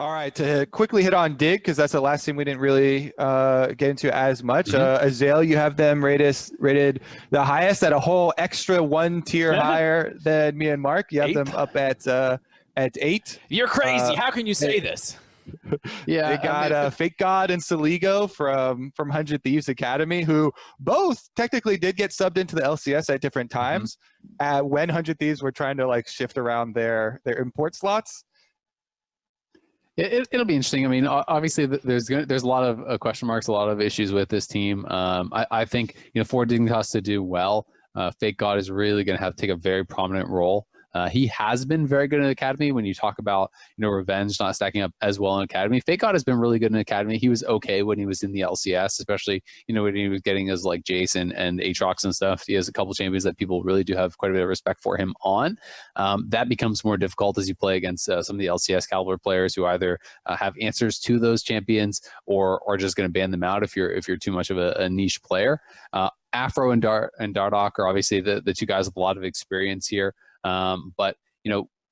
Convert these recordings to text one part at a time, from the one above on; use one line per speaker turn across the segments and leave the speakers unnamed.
All right, to quickly hit on Dig, because that's the last thing we didn't really get into as much. Azael, you have them rated the highest at a whole extra 1 tier higher than me and Mark. You have them up at 8.
You're crazy. How can you say this?
Yeah, they got Fake God and Saligo from 100 Thieves Academy, who both technically did get subbed into the LCS at different times when 100 Thieves were trying to like shift around their import slots.
It'll be interesting. I mean, obviously, there's a lot of question marks, a lot of issues with this team. I think for Dignitas to do well, Fake God is really going to have to take a very prominent role. He has been very good in the academy. When you talk about Revenge not stacking up as well in academy, Fake God has been really good in academy. He was okay when he was in the LCS, especially when he was getting his like Jason and Aatrox and stuff. He has a couple champions that people really do have quite a bit of respect for him on. That becomes more difficult as you play against some of the LCS caliber players who either have answers to those champions or are just going to ban them out if you're too much of a niche player. Afro and Dardoch are obviously the two guys with a lot of experience here. But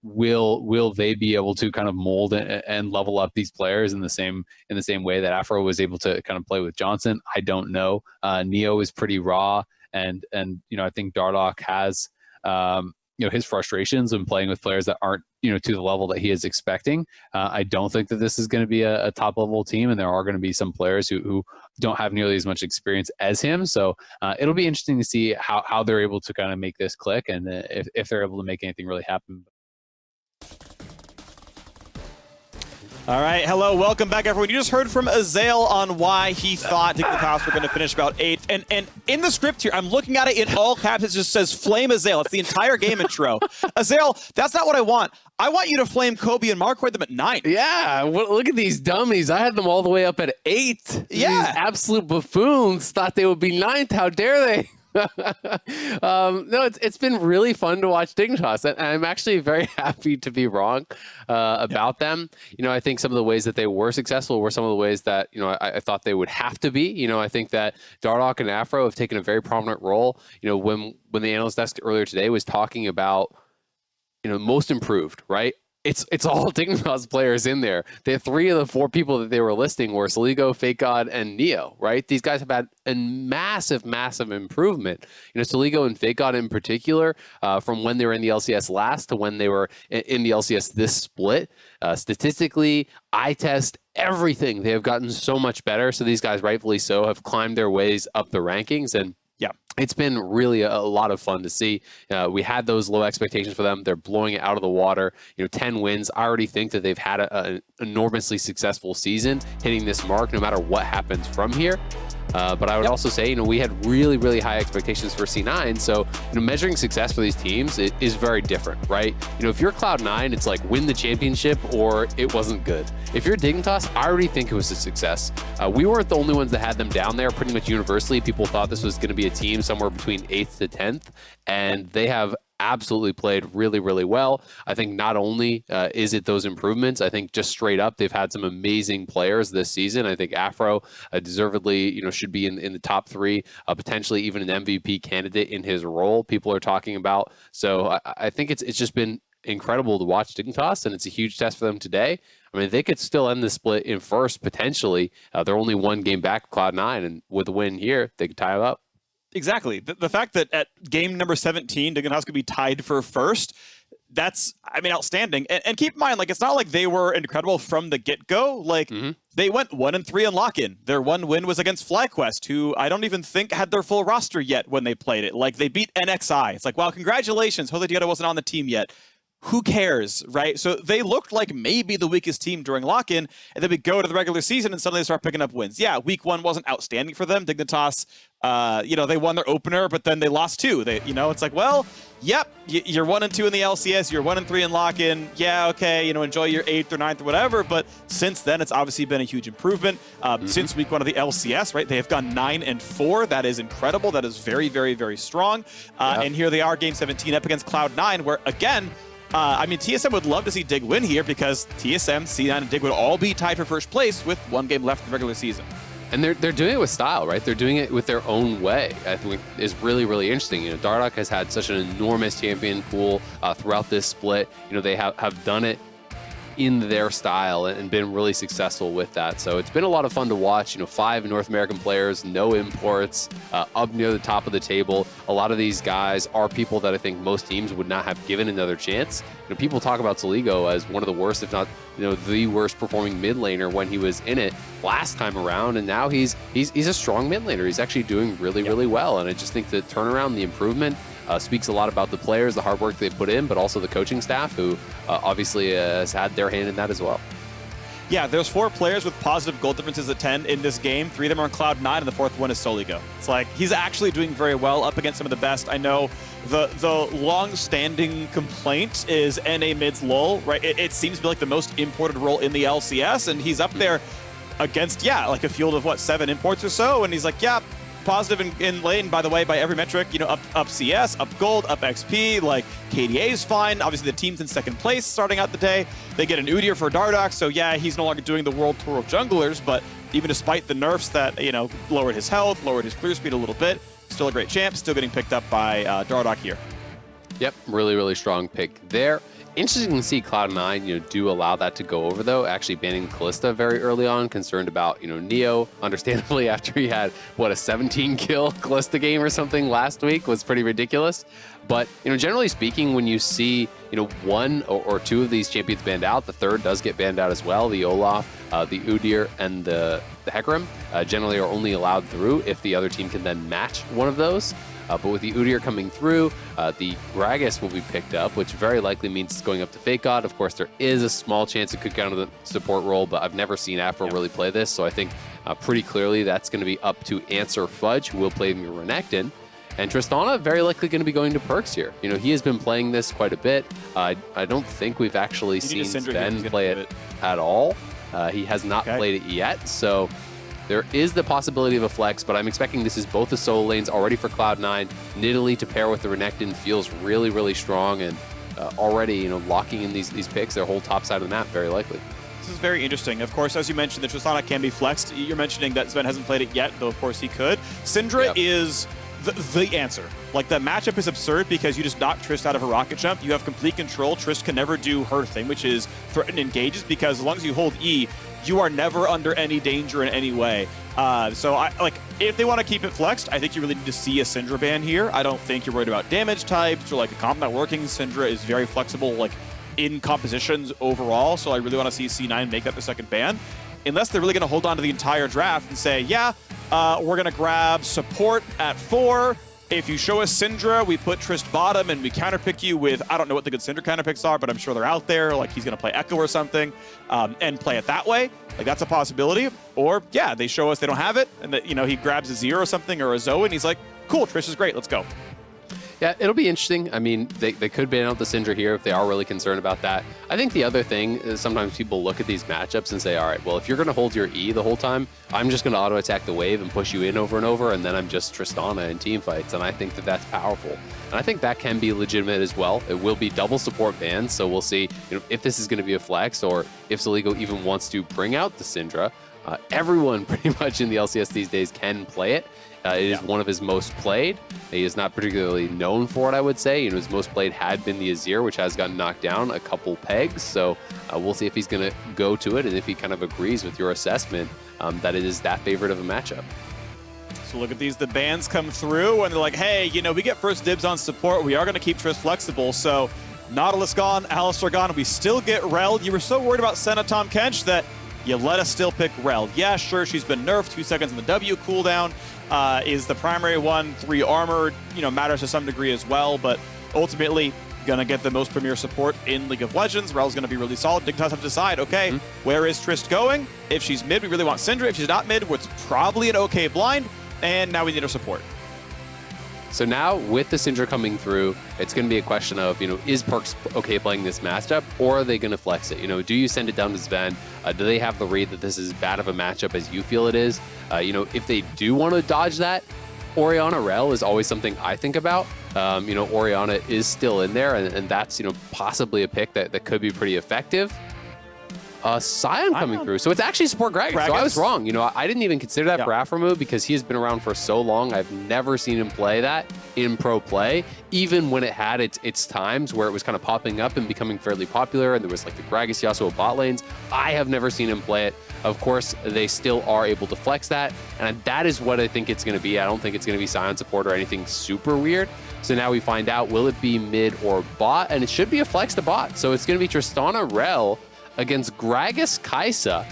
will they be able to kind of mold and level up these players in the same way that Afro was able to kind of play with Johnson? I don't know. Neo is pretty raw, and I think Dardoch has his frustrations when playing with players that aren't to the level that he is expecting. I don't think that this is going to be a top level team, and there are going to be some players who don't have nearly as much experience as him. So it'll be interesting to see how they're able to kind of make this click, and if they're able to make anything really happen.
All right, hello, welcome back, everyone. You just heard from Azael on why he thought Dignitas were going to finish about 8th. And in the script here, I'm looking at it in all caps. It just says Flame Azael. It's the entire game intro. Azael, that's not what I want. I want you to flame Kobe and Mark, them at 9.
Yeah, look at these dummies. I had them all the way up at 8.
Yeah.
These absolute buffoons thought they would be 9th. How dare they? No, it's been really fun to watch Dignitas, and I'm actually very happy to be wrong about them. I think some of the ways that they were successful were some of the ways that I thought they would have to be. I think that Dardoch and Afro have taken a very prominent role. When the analyst desk earlier today was talking about most improved, right? It's all Dignitas players in there. The 3 of the 4 people that they were listing were Saligo, Fake God, and Neo, right? These guys have had a massive, massive improvement. Saligo and Fake God in particular, from when they were in the LCS last to when they were in the LCS this split. Statistically, eye test, everything. They have gotten so much better. So these guys, rightfully so, have climbed their ways up the rankings, and yeah, it's been really a lot of fun to see. We had those low expectations for them. They're blowing it out of the water. 10 wins. I already think that they've had an enormously successful season, hitting this mark no matter what happens from here. But I would also say, we had really, really high expectations for C9. So, measuring success for these teams is very different, right? If you're Cloud9, it's like win the championship or it wasn't good. If you're Dignitas, I already think it was a success. We weren't the only ones that had them down there. Pretty much universally, people thought this was going to be a team somewhere between 8th to 10th, and they have absolutely played really, really well. I think not only is it those improvements, I think just straight up, they've had some amazing players this season. I think Afro deservedly, should be in the top 3, potentially even an MVP candidate in his role. People are talking about. So I think it's just been incredible to watch Dignitas, and it's a huge test for them today. I mean, they could still end the split in first potentially. They're only 1 game back Cloud9, and with a win here, they could tie them up.
Exactly. The fact that at game number 17, Dignitas could be tied for first, that's, outstanding. And keep in mind, it's not like they were incredible from the get-go. They went 1-3 in lock-in. Their 1 win was against FlyQuest, who I don't even think had their full roster yet when they played it. They beat NXI. It's wow, congratulations. Jose Diego wasn't on the team yet. Who cares, right? So they looked like maybe the weakest team during lock-in, and then we go to the regular season and suddenly they start picking up wins. Yeah, week 1 wasn't outstanding for them. Dignitas, they won their opener, but then they lost 2. It's well, yep, you're 1-2 in the LCS, you're 1-3 in lock-in. Yeah, okay, enjoy your 8th or 9th or whatever. But since then, it's obviously been a huge improvement. Since week 1 of the LCS, right? They have gone 9-4. That is incredible. That is very, very, very strong. And here they are, game 17 up against Cloud9, where again, TSM would love to see Dig win here because TSM, C9, and Dig would all be tied for first place with 1 game left in the regular season.
And they're doing it with style, right? They're doing it with their own way. I think is really, really interesting. Dardoch has had such an enormous champion pool throughout this split. They have done it
in their style and been really successful with that. So it's been a lot of fun to watch. 5 North American players, no imports, up near the top of the table. A lot of these guys are people that I think most teams would not have given another chance. People talk about Soligo as one of the worst, if not the worst performing mid laner when he was in it last time around, and now he's a strong mid laner. He's actually doing really well, and I just think the turnaround, the improvement speaks a lot about the players, the hard work they've put in, but also the coaching staff who obviously has had their hand in that as well.
Yeah, there's 4 players with positive goal differences at 10 in this game. 3 of them are on Cloud9, and the 4th one is Soligo. It's like, he's actually doing very well up against some of the best. I know the long-standing complaint is NA mid's lull, right? It seems to be like the most imported role in the LCS, and he's up there against, like a field of, 7 imports or so, and he's like, positive in lane, by the way, by every metric, up CS, up gold, up XP, like KDA's fine. Obviously the team's in 2nd place starting out the day. They get an Udyr for Dardoch, so he's no longer doing the world tour of junglers, but even despite the nerfs that, lowered his health, lowered his clear speed a little bit, still a great champ, still getting picked up by Dardoch here.
Yep, really strong pick there. Interesting to see Cloud9, do allow that to go over, though, actually banning Kalista very early on, concerned about, Neo, understandably, after he had, a 17-kill Kalista game or something last week, was pretty ridiculous. But, generally speaking, when you see, 1 or 2 of these champions banned out, the 3rd does get banned out as well, the Olaf, the Udyr, and the Hecarim, generally are only allowed through if the other team can then match one of those. But with the Udyr coming through, the Gragas will be picked up, which very likely means it's going up to Fake God. Of course, there is a small chance it could count to the support role, but I've never seen Afro really play this, so I think pretty clearly that's going to be up to Answer Fudge, who will play Renekton. And Tristana very likely going to be going to Perks here. He has been playing this quite a bit. I don't think we've actually seen Sven play it at all. He has not played it yet, so there is the possibility of a flex, but I'm expecting this is both the solo lanes already for Cloud9. Nidalee to pair with the Renekton feels really strong, and already locking in these picks, their whole top side of the map, very likely.
This is very interesting. Of course, as you mentioned, the Tristana can be flexed. You're mentioning that Sven hasn't played it yet, though of course he could. Syndra is the answer. Like, the matchup is absurd because you just knock Trist out of her rocket jump. You have complete control. Trist can never do her thing, which is threaten engages, because as long as you hold E, you are never under any danger in any way. So if they want to keep it flexed, I think you really need to see a Syndra ban here. I don't think you're worried about damage types or a comp not working. Syndra is very flexible in compositions overall, so I really want to see C9 make that the 2nd ban. Unless they're really going to hold on to the entire draft and say, we're going to grab support at 4. If you show us Syndra, we put Trist bottom and we counterpick you with, I don't know what the good Syndra counterpicks are, but I'm sure they're out there. Like, he's going to play Echo or something and play it that way. That's a possibility. Or, they show us they don't have it, and that, he grabs a Zero or something or a Zoe, and he's like, cool, Trist is great, let's go.
Yeah, it'll be interesting. I mean, they could ban out the Syndra here if they are really concerned about that. I think the other thing is sometimes people look at these matchups and say, all right, well, if you're going to hold your E the whole time, I'm just going to auto-attack the wave and push you in over and over, and then I'm just Tristana in team fights, and I think that that's powerful. And I think that can be legitimate as well. It will be double support bans, so we'll see if this is going to be a flex or if Soligo even wants to bring out the Syndra. Everyone pretty much in the LCS these days can play it. It is one of his most played. He is not particularly known for it, I would say. His most played had been the Azir, which has gotten knocked down a couple pegs. So we'll see if he's going to go to it and if he kind of agrees with your assessment that it is that favorite of a matchup.
So look at these. The bans come through, and they're like, hey, we get first dibs on support. We are going to keep Trist flexible. So Nautilus gone, Alistar gone. We still get Rel. You were so worried about Senna Tahm Kench that you let us still pick Rel. Yeah, sure, she's been nerfed. 2 seconds in the W cooldown is the primary one. 3 armor, matters to some degree as well, but ultimately gonna get the most premier support in League of Legends. Rel's gonna be really solid. Dignitas have to decide, okay, where is Trist going? If she's mid, we really want Syndra. If she's not mid, it's probably an okay blind, and now we need her support.
So now, with the Syndra coming through, it's going to be a question of, is Perks okay playing this matchup, or are they going to flex it? Do you send it down to Sven? Do they have the read that this is as bad of a matchup as you feel it is? If they do want to dodge that, Orianna Rel is always something I think about. Orianna is still in there, and that's, possibly a pick that could be pretty effective. Sion coming through. So it's actually support Gragas. So I was wrong. I didn't even consider that for Afro move because he has been around for so long. I've never seen him play that in pro play, even when it had its times where it was kind of popping up and becoming fairly popular, and there was like the Gragas Yasuo bot lanes. I have never seen him play it. Of course, they still are able to flex that, and that is what I think it's going to be. I don't think it's going to be Sion support or anything super weird. So now we find out, will it be mid or bot? And it should be a flex to bot. So it's going to be Tristana Rel against Gragas Kai'Sa.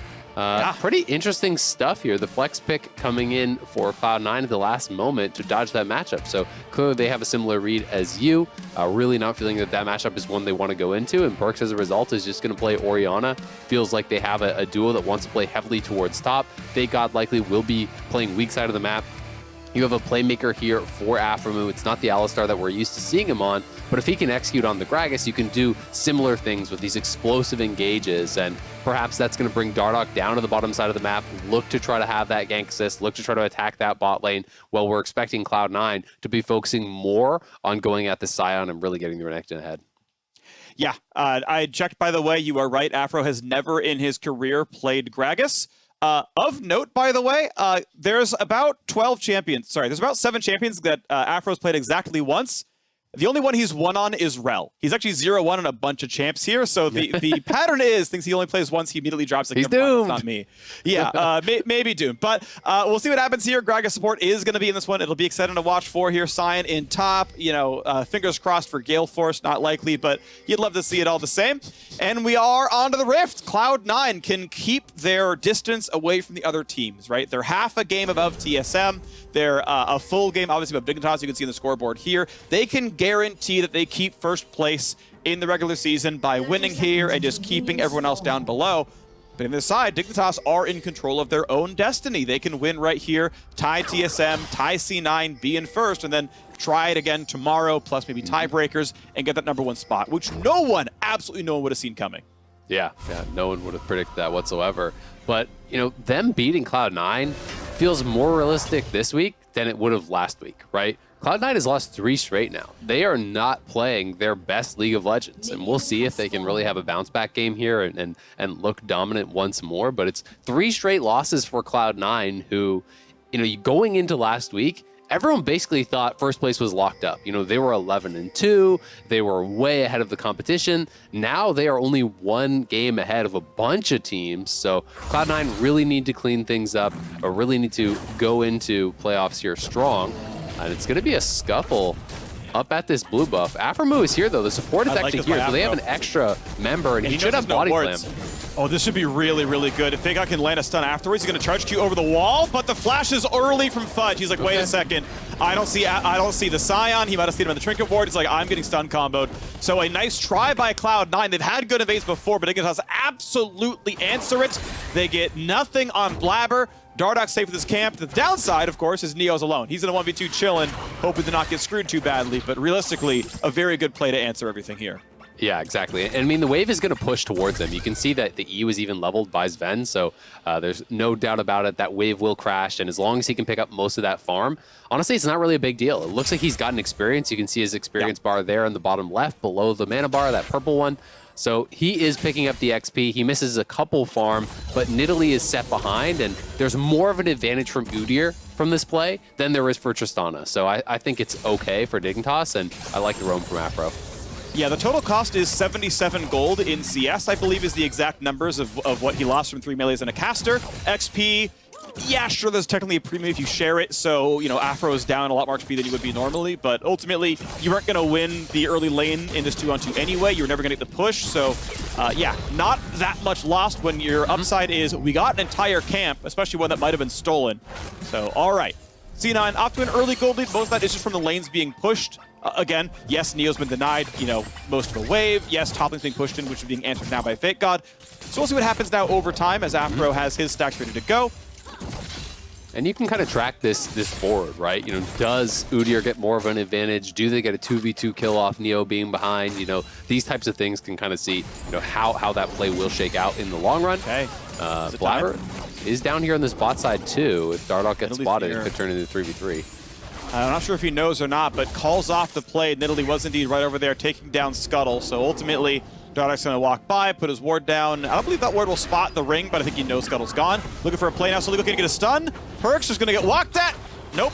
Pretty interesting stuff here. The flex pick coming in for Cloud9 at the last moment to dodge that matchup. So clearly they have a similar read as you. Really not feeling that matchup is one they want to go into. And Perkz, as a result, is just going to play Orianna. Feels like they have a duo that wants to play heavily towards top. Fake God likely will be playing weak side of the map. You have a playmaker here for Aphromoo. It's not the Alistar that we're used to seeing him on, but if he can execute on the Gragas, you can do similar things with these explosive engages, and perhaps that's going to bring Dardoch down to the bottom side of the map, look to try to have that gank assist, look to try to attack that bot lane, while we're expecting Cloud9 to be focusing more on going at the Sion and really getting the Renekton ahead.
Yeah, I checked, by the way. You are right. Afro has never in his career played Gragas. Of note, by the way, there's about 12 champions. Sorry, there's about 7 champions that Afro's played exactly once. The only one he's won on is Rel. He's actually 0-1 on a bunch of champs here. So the pattern thinks he only plays once, he immediately drops. Like,
he's doomed.
It's not me. Yeah, maybe doomed. But we'll see what happens here. Gragas support is going to be in this one. It'll be exciting to watch for here. Sion in top. You know, fingers crossed for Gale Force. Not likely, but you'd love to see it all the same. And we are onto the Rift. Cloud9 can keep their distance away from the other teams, right? They're half a game above TSM. They're a full game, obviously, above Dignitas. You can see on the scoreboard here. They can guarantee that they keep first place in the regular season by winning here and just keeping everyone else down below. But on the side, Dignitas are in control of their own destiny. They can win right here, tie TSM, tie C9, be in first, and then try it again tomorrow, plus maybe tiebreakers, and get that #1 spot, which absolutely no one would have seen coming.
Yeah, no one would have predicted that whatsoever. But, you know, them beating Cloud9 feels more realistic this week than it would have last week, right? Cloud9 has lost 3 straight now. They are not playing their best League of Legends, and we'll see if they can really have a bounce back game here and look dominant once more. But it's 3 straight losses for Cloud9, who, you know, going into last week, everyone basically thought first place was locked up. You know, they were 11-2. They were way ahead of the competition. Now they are only 1 game ahead of a bunch of teams. So Cloud9 really need to clean things up, or really need to go into playoffs here strong. And it's going to be a scuffle up at this blue buff. Aphromoo is here, though. The support is actually here, so they have an extra member, and he should have body slam.
Oh, this should be really, really good. If Fake can land a stun afterwards, he's going to charge Q over the wall, but the flash is early from Fudge. He's like, wait a second. I don't see the Sion. He might have seen him in the Trinket Ward. He's like, I'm getting stun comboed. So a nice try by Cloud9. They've had good invades before, but Dignitas absolutely answer it. They get nothing on Blabber. Dardoch safe with his camp. The downside, of course, is Neo's alone. He's in a 1v2 chilling, hoping to not get screwed too badly, but realistically, a very good play to answer everything here.
Yeah, exactly. And I mean, the wave is going to push towards them. You can see that the E was even leveled by Sven, so there's no doubt about it. That wave will crash, and as long as he can pick up most of that farm, honestly, it's not really a big deal. It looks like he's gotten experience. You can see his experience bar there in the bottom left, below the mana bar, that purple one. So he is picking up the XP. He misses a couple farm, but Nidalee is set behind, and there's more of an advantage from Udyr from this play than there is for Tristana. So I think it's okay for Dignitas, and I like the roam from Afro.
Yeah, the total cost is 77 gold in CS, I believe is the exact numbers of what he lost from 3 melees and a caster. XP, yeah, sure, there's technically a premium if you share it, so, you know, Afro is down a lot more XP than you would be normally, but ultimately, you weren't going to win the early lane in this 2-on-2 anyway. You were never going to get the push, so, yeah, not that much lost when your upside is, we got an entire camp, especially one that might have been stolen. So, all right. C9 off to an early gold lead. Most of that is just from the lanes being pushed. Again, yes, Neo's been denied, you know, most of a wave. Yes, top lane's being pushed in, which is being answered now by Fake God. So we'll see what happens now over time as Afro has his stacks ready to go.
And you can kind of track this forward, right? You know, does Udyr get more of an advantage? Do they get a 2v2 kill off Neo being behind? You know, these types of things can kind of see, you know, how that play will shake out in the long run.
Okay.
Blabber is down here on this bot side too. If Dardoch gets spotted, it could turn into 3v3.
I'm not sure if he knows or not, but calls off the play. Nidalee was indeed right over there taking down Scuttle. So ultimately, Dardoch's going to walk by, put his ward down. I don't believe that ward will spot the ring, but I think he knows Scuttle's gone. Looking for a play now, so looking to get a stun. Perkz is going to get walked at. Nope.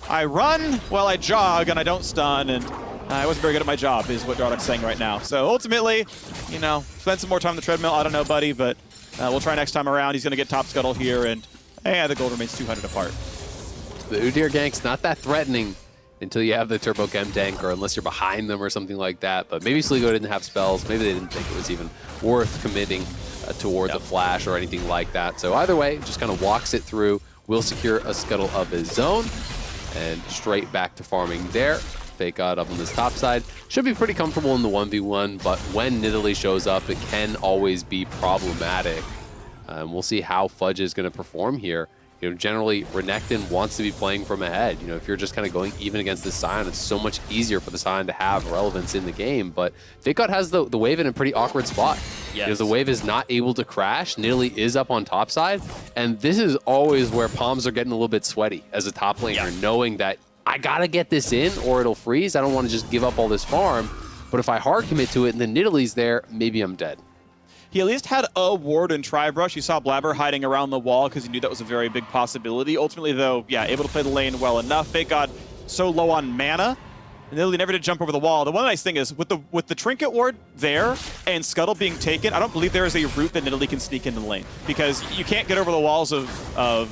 I run while I jog and I don't stun, and I wasn't very good at my job, is what Dardock's saying right now. So ultimately, you know, spend some more time on the treadmill. I don't know, buddy, but we'll try next time around. He's going to get top scuttle here, and yeah, the gold remains 200 apart.
The Udyr gank's not that threatening until you have the Turbo Chem tank, or unless you're behind them or something like that. But maybe Sligo didn't have spells. Maybe they didn't think it was even worth committing towards a flash or anything like that. So either way, just kind of walks it through, will secure a scuttle of his own, and straight back to farming there. Fake God up on this top side. Should be pretty comfortable in the 1v1, but when Nidalee shows up, it can always be problematic. We'll see how Fudge is going to perform here. You know, generally, Renekton wants to be playing from ahead. You know, if you're just kind of going even against the Sion, it's so much easier for the Sion to have relevance in the game. But Fake God has the wave in a pretty awkward spot. Yes. You know, the wave is not able to crash. Nidalee is up on top side. And this is always where palms are getting a little bit sweaty as a top laner, knowing that I got to get this in or it'll freeze. I don't want to just give up all this farm. But if I hard commit to it and then Nidalee's there, maybe I'm dead.
He at least had a ward in Tribrush. You saw Blabber hiding around the wall because he knew that was a very big possibility. Ultimately, though, yeah, able to play the lane well enough. Fake God so low on mana, and Nidalee never did jump over the wall. The one nice thing is, with the Trinket ward there and Scuttle being taken, I don't believe there is a route that Nidalee can sneak into the lane, because you can't get over the walls of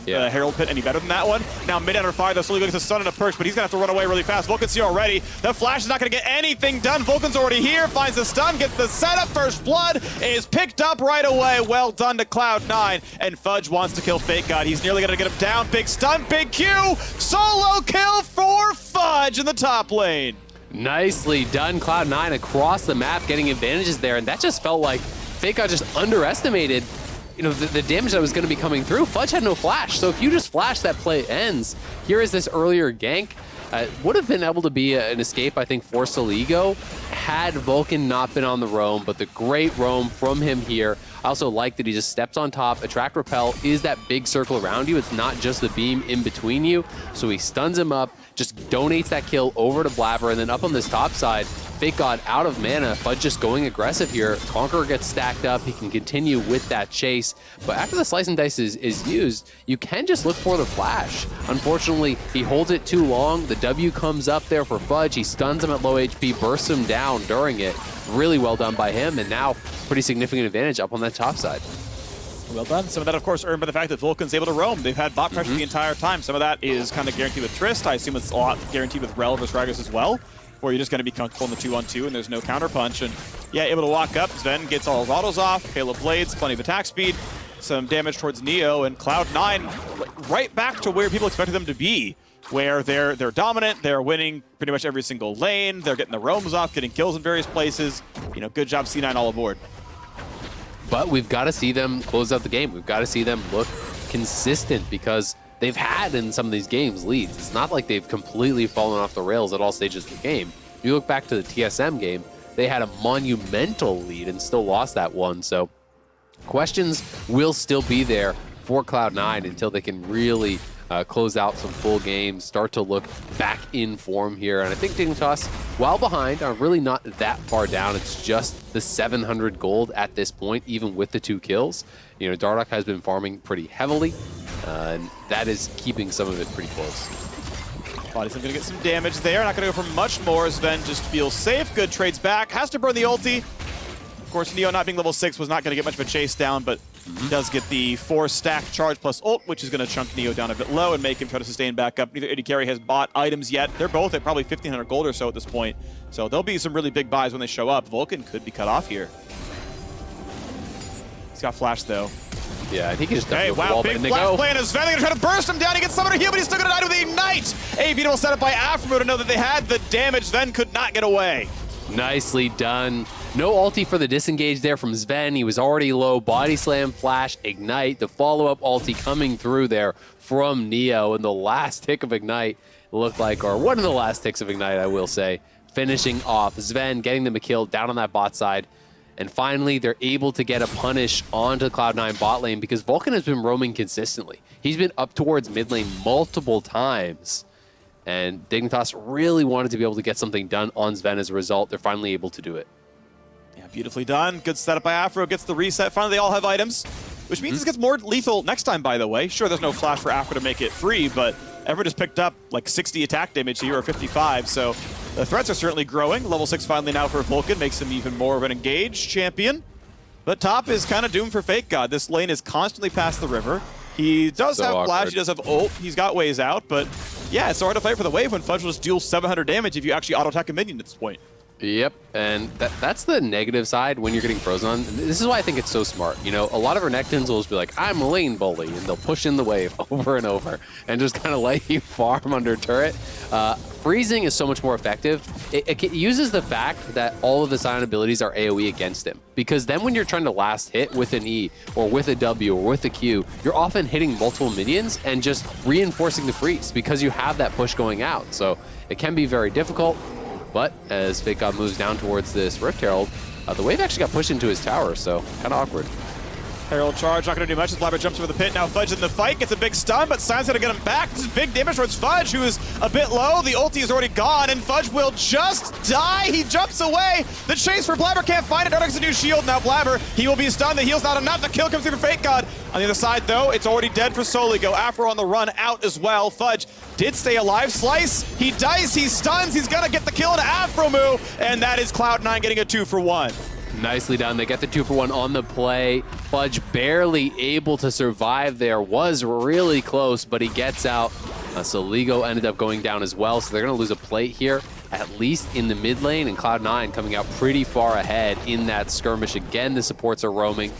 Herald Pit any better than that one. Now, mid under fire, though, slowly going to stun and a perch, but he's going to have to run away really fast. Vulcan's here already. The flash is not going to get anything done. Vulcan's already here, finds the stun, gets the setup. First blood is picked up right away. Well done to Cloud9, and Fudge wants to kill Fake God. He's nearly going to get him down. Big stun, big Q. Solo kill for Fudge in the top lane.
Nicely done, Cloud9 across the map, getting advantages there, and that just felt like Fake God just underestimated, you know, the damage that was going to be coming through. Fudge had no flash, so if you just flash, that play ends. Here is this earlier gank. Would have been able to be an escape, I think, for Saligo had Vulcan not been on the roam, but the great roam from him here. I also like that he just steps on top. Attract Repel is that big circle around you. It's not just the beam in between you. So he stuns him up, just donates that kill over to Blabber, and then up on this top side, Fake God out of mana. Fudge just going aggressive here. Conqueror gets stacked up. He can continue with that chase. But after the slice and dice is used, you can just look for the flash. Unfortunately, he holds it too long. The W comes up there for Fudge. He stuns him at low HP, bursts him down during it. Really well done by him, and now pretty significant advantage up on that top side.
Well done. Some of that, of course, earned by the fact that Vulcan's able to roam. They've had bot pressure the entire time. Some of that is kind of guaranteed with Trist. I assume it's a lot guaranteed with Rel versus Gragas as well, where you're just going to be comfortable in the 2-on-2 and there's no counter punch. And yeah, able to walk up. Sven gets all his autos off. Halo Blades, plenty of attack speed, some damage towards Neo, and Cloud9 right back to where people expected them to be, where they're dominant, they're winning pretty much every single lane, they're getting the roams off, getting kills in various places. You know, good job C9 all aboard.
But we've got to see them close out the game. We've got to see them look consistent, because they've had in some of these games leads. It's not like they've completely fallen off the rails at all stages of the game. If you look back to the TSM game, they had a monumental lead and still lost that one. So questions will still be there for Cloud9 until they can really close out some full games, start to look back in form here. And I think Dignitas, while behind, are really not that far down. It's just the 700 gold at this point, even with the 2 kills. You know, Dardock has been farming pretty heavily, and that is keeping some of it pretty close.
Body's going to get some damage there. Not going to go for much more. Sven just feels safe. Good trades back. Has to burn the ulti. Of course, Neo not being level 6 was not going to get much of a chase down, but does get the 4-stack charge plus ult, which is going to chunk Neo down a bit low and make him try to sustain back up. Neither AD Carry has bought items yet. They're both at probably 1,500 gold or so at this point. So there'll be some really big buys when they show up. Vulcan could be cut off here. He's got flash, though.
Yeah, I think he just
hey, wow, big flash play on his Sven. They're going to try to burst him down. He gets summoned heal, but he's still going to die with the Ignite. A beautiful setup by Afro to know that they had the damage. Sven could not get away.
Nicely done. No ulti for the disengage there from Sven. He was already low. Body slam, flash, ignite. The follow-up ulti coming through there from Neo. And the last tick of ignite looked like, or one of the last ticks of ignite, I will say, finishing off Sven, getting them a kill down on that bot side. And finally, they're able to get a punish onto Cloud9 bot lane, because Vulcan has been roaming consistently. He's been up towards mid lane multiple times. And Dignitas really wanted to be able to get something done on Sven as a result. They're finally able to do it.
Yeah, beautifully done. Good setup by Afro. Gets the reset. Finally, they all have items, which means this gets more lethal next time, by the way. Sure, there's no flash for Afro to make it free, but Everyone just picked up like 60 attack damage here, or 55, so the threats are certainly growing. Level 6 finally now for Vulcan makes him even more of an engaged champion. But top is kind of doomed for Fake God. This lane is constantly past the river. He does have flash, he does have ult, he's got ways out, but yeah, it's hard to fight for the wave when Fudge will just deal 700 damage if you actually auto-attack a minion at this point.
Yep, and that's the negative side when you're getting frozen on. This is why I think it's so smart. You know, a lot of Renekton's will just be like, I'm a lane bully, and they'll push in the wave over and over and just kind of let you farm under turret. Freezing is so much more effective. It uses the fact that all of the silent abilities are AoE against him, because then when you're trying to last hit with an E or with a W or with a Q, you're often hitting multiple minions and just reinforcing the freeze because you have that push going out. So it can be very difficult. But as Fake God moves down towards this Rift Herald, the wave actually got pushed into his tower, so kind of awkward.
Herald charge, not going to do much as Blabber jumps over the pit. Now Fudge in the fight, gets a big stun, but Sign's going to get him back. This is big damage towards Fudge, who is a bit low. The ulti is already gone, and Fudge will just die. He jumps away. The chase for Blabber can't find it. Dark's a new shield. Now Blabber, he will be stunned. The heal's not enough. The kill comes through for Fake God. On the other side, though, it's already dead for Soligo. Afro on the run out as well. Fudge did stay alive. Slice, he dies, he stuns. He's going to get the kill into Afromu, and that is Cloud9 getting a 2-for-1.
Nicely done. They get the 2-for-1 on the play. Fudge barely able to survive there. Was really close, but he gets out. Soligo ended up going down as well, so they're going to lose a plate here, at least in the mid lane, and Cloud9 coming out pretty far ahead in that skirmish. Again, the supports are roaming.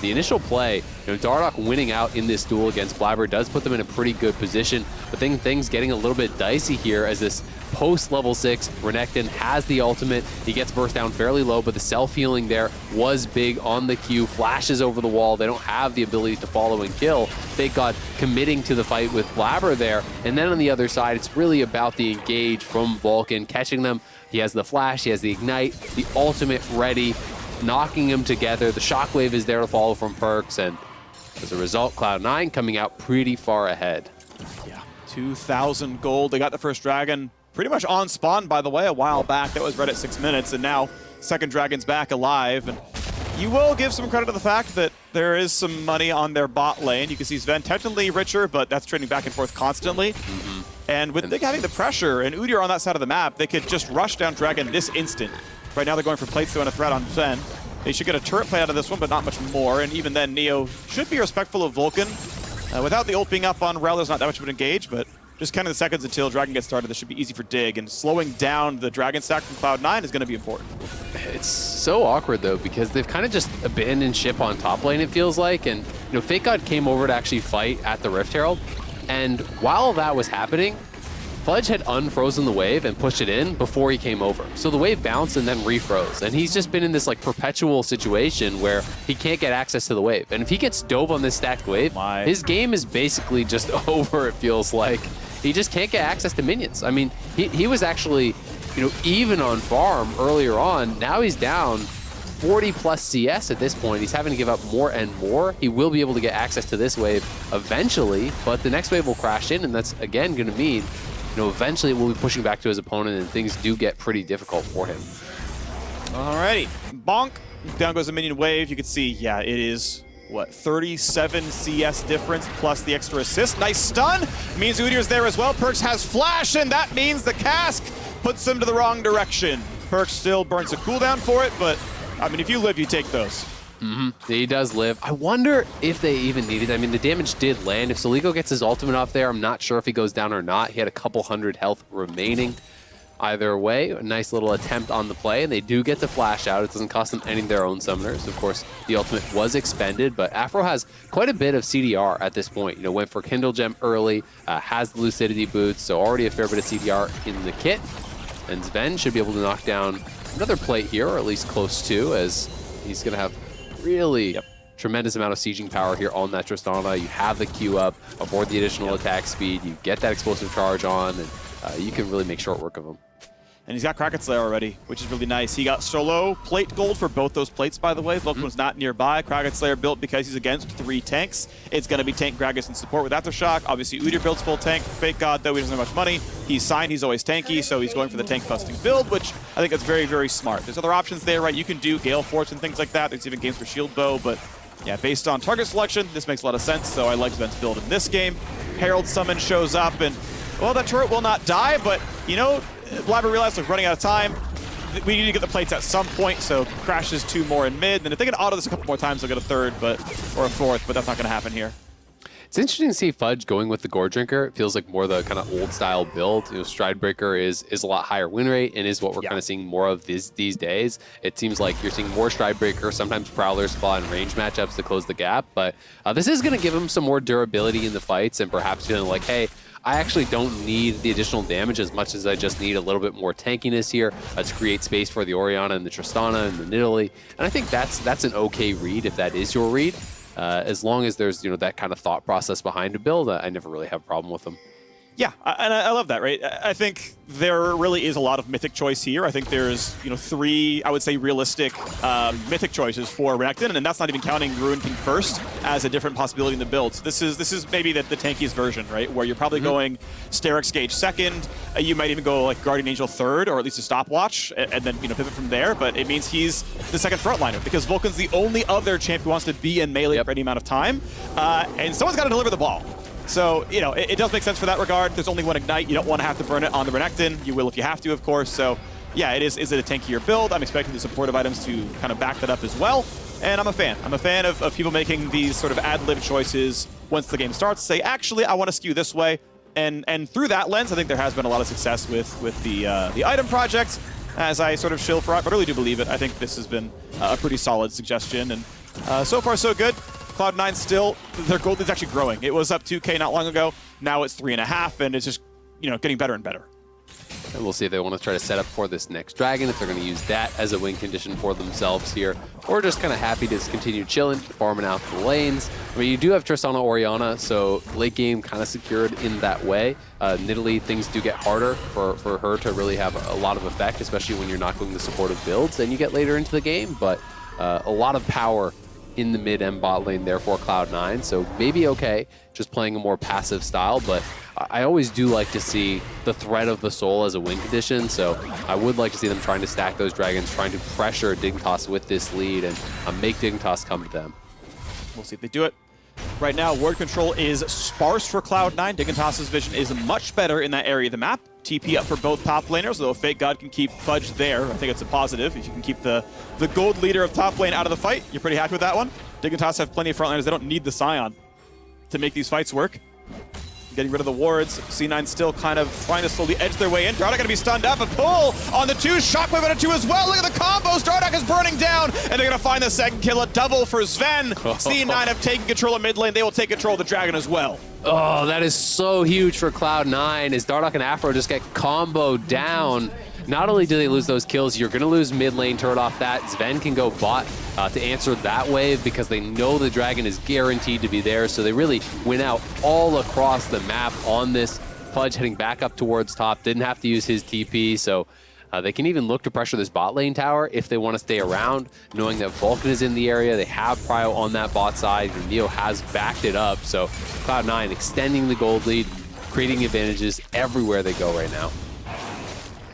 The initial play, Dardoch winning out in this duel against Blabber does put them in a pretty good position, but things getting a little bit dicey here as this post-level 6, Renekton has the ultimate. He gets burst down fairly low, but the self-healing there was big on the Q, flashes over the wall. They don't have the ability to follow and kill. Fake God committing to the fight with Blabber there, and then on the other side, it's really about the engage from Vulcan, catching them. He has the flash, he has the ignite, the ultimate ready, knocking them together. The shockwave is there to follow from Perks, and as a result, Cloud9 coming out pretty far ahead.
Yeah, 2,000 gold. They got the first dragon pretty much on spawn, by the way, a while back. That was right at 6 minutes, and now second dragon's back alive. And you will give some credit to the fact that there is some money on their bot lane. You can see Sven technically richer, but that's trading back and forth constantly. And with Dig having the pressure and Udyr on that side of the map, they could just rush down dragon this instant. Right now they're going for plates though and a threat on Sven. They should get a turret play out of this one, but not much more. And even then, Neo should be respectful of Vulcan. Without the ult being up on Rel, there's not that much of an engage, but just kind of the seconds until Dragon gets started, this should be easy for Dig. And slowing down the Dragon stack from Cloud9 is going to be important.
It's so awkward, though, because they've kind of just abandoned ship on top lane, it feels like. And, Fake God came over to actually fight at the Rift Herald. And while that was happening, Fudge had unfrozen the wave and pushed it in before he came over. So the wave bounced and then refroze. And he's just been in this perpetual situation where he can't get access to the wave. And if he gets dove on this stacked wave, his game is basically just over, it feels like. He just can't get access to minions. I mean, he was actually, even on farm earlier on. Now he's down 40 plus CS at this point. He's having to give up more and more. He will be able to get access to this wave eventually, but the next wave will crash in, and that's again going to mean eventually we'll be pushing back to his opponent, and things do get pretty difficult for him.
Alrighty, bonk. Down goes the minion wave. You can see, yeah, it is, 37 CS difference plus the extra assist. Nice stun. Means Udyr's there as well. Perks has flash, and that means the cask puts him to the wrong direction. Perks still burns a cooldown for it, but, I mean, if you live, you take those.
He does live. I wonder if they even needed. I mean, the damage did land. If Soligo gets his ultimate off there, I'm not sure if he goes down or not. He had a couple hundred health remaining. Either way, a nice little attempt on the play, and they do get the flash out. It doesn't cost them any of their own summoners. Of course, the ultimate was expended, but Afro has quite a bit of CDR at this point. Went for Kindle Gem early, has the Lucidity boots, so already a fair bit of CDR in the kit. And Sven should be able to knock down another plate here, or at least close to, as he's going to have really tremendous amount of sieging power here on that Tristana. You have the Q up, avoid the additional attack speed, you get that explosive charge on, and you can really make short work of him.
And he's got Kraken Slayer already, which is really nice. He got solo plate gold for both those plates, by the way. Vulcan was not nearby. Kraken Slayer built because he's against 3 tanks. It's going to be tank Gragas and support with Aftershock. Obviously, Udyr builds full tank. Fake God, though, he doesn't have much money. He's signed, he's always tanky, so he's going for the tank busting build, which I think is very, very smart. There's other options there, right? You can do Gale Force and things like that. There's even games for Shield Bow, but yeah, based on target selection, this makes a lot of sense, so I like Sven's build in this game. Herald Summon shows up, and, well, that turret will not die, but, you know, Blabber realized, like, running out of time. We need to get the plates at some point, so crashes 2 more in mid. And if they can auto this a couple more times, they'll get a 3rd, or a 4th, but that's not going to happen here.
It's interesting to see Fudge going with the Gore Drinker. It feels like more the kind of old style build. You know, Stridebreaker is a lot higher win rate and is what we're kind of seeing more of these days. It seems like you're seeing more Stridebreaker, sometimes Prowler Spa and range matchups to close the gap. But this is going to give him some more durability in the fights and perhaps feeling like, hey, I actually don't need the additional damage as much as I just need a little bit more tankiness here to create space for the Orianna and the Tristana and the Nidalee. And I think that's an okay read if that is your read. As long as there's, you know, that kind of thought process behind a build, I never really have a problem with them.
Yeah, and I love that, right? I think there really is a lot of mythic choice here. I think there's, you know, 3, I would say, realistic mythic choices for Renekton, and that's not even counting Ruin King first as a different possibility in the build. So this is maybe the tankiest version, right? Where you're probably going Sterix Gage second. You might even go like Guardian Angel third, or at least a stopwatch, and then, you know, pivot from there. But it means he's the second frontliner because Vulcan's the only other champ who wants to be in melee for any amount of time, and someone's got to deliver the ball. So, you know, it does make sense for that regard. There's only one Ignite. You don't want to have to burn it on the Renekton. You will if you have to, of course. So, yeah, is it a tankier build? I'm expecting the supportive items to kind of back that up as well. And I'm a fan. I'm a fan of people making these sort of ad-lib choices once the game starts. Say, actually, I want to skew this way. And through that lens, I think there has been a lot of success with the item project. As I sort of shill for it, but I really do believe it. I think this has been a pretty solid suggestion. And so far, so good. Cloud9 still, their gold is actually growing. It was up 2K not long ago. Now it's 3.5, and it's just, you know, getting better and better.
And we'll see if they want to try to set up for this next dragon, if they're going to use that as a win condition for themselves here, or just kind of happy to just continue chilling, farming out the lanes. I mean, you do have Tristana Orianna, so late game kind of secured in that way. Nidalee, things do get harder for her to really have a lot of effect, especially when you're not going the supportive builds and you get later into the game, but a lot of power in the mid and bot lane there for Cloud9, so maybe okay, just playing a more passive style, but I always do like to see the threat of the soul as a win condition, so I would like to see them trying to stack those dragons, trying to pressure Dignitas with this lead and make Dignitas come to them.
We'll see if they do it. Right now, ward control is sparse for Cloud9. Dignitas' vision is much better in that area of the map. TP up for both top laners, though Fake God can keep Fudge there. I think it's a positive. If you can keep the gold leader of top lane out of the fight, you're pretty happy with that one. Dignitas have plenty of frontliners. They don't need the Scion to make these fights work. Getting rid of the wards. C9 still kind of trying to slowly edge their way in. Stardust going to be stunned up. A pull on the 2. Shockwave on a 2 as well. Look at the combo. Stardust is burning down. And they're going to find the second kill. A double for Sven. C9 have taken control of mid lane. They will take control of the dragon as well.
Oh, that is so huge for Cloud9 as Dardoch and Afro just get comboed down. Not only do they lose those kills, you're going to lose mid lane turret off that. Sven can go bot to answer that wave because they know the dragon is guaranteed to be there. So they really went out all across the map on this. Fudge heading back up towards top. Didn't have to use his TP. So they can even look to pressure this bot lane tower if they want to stay around, knowing that Vulcan is in the area. They have Prio on that bot side, and Neo has backed it up. So Cloud9 extending the gold lead, creating advantages everywhere they go right now.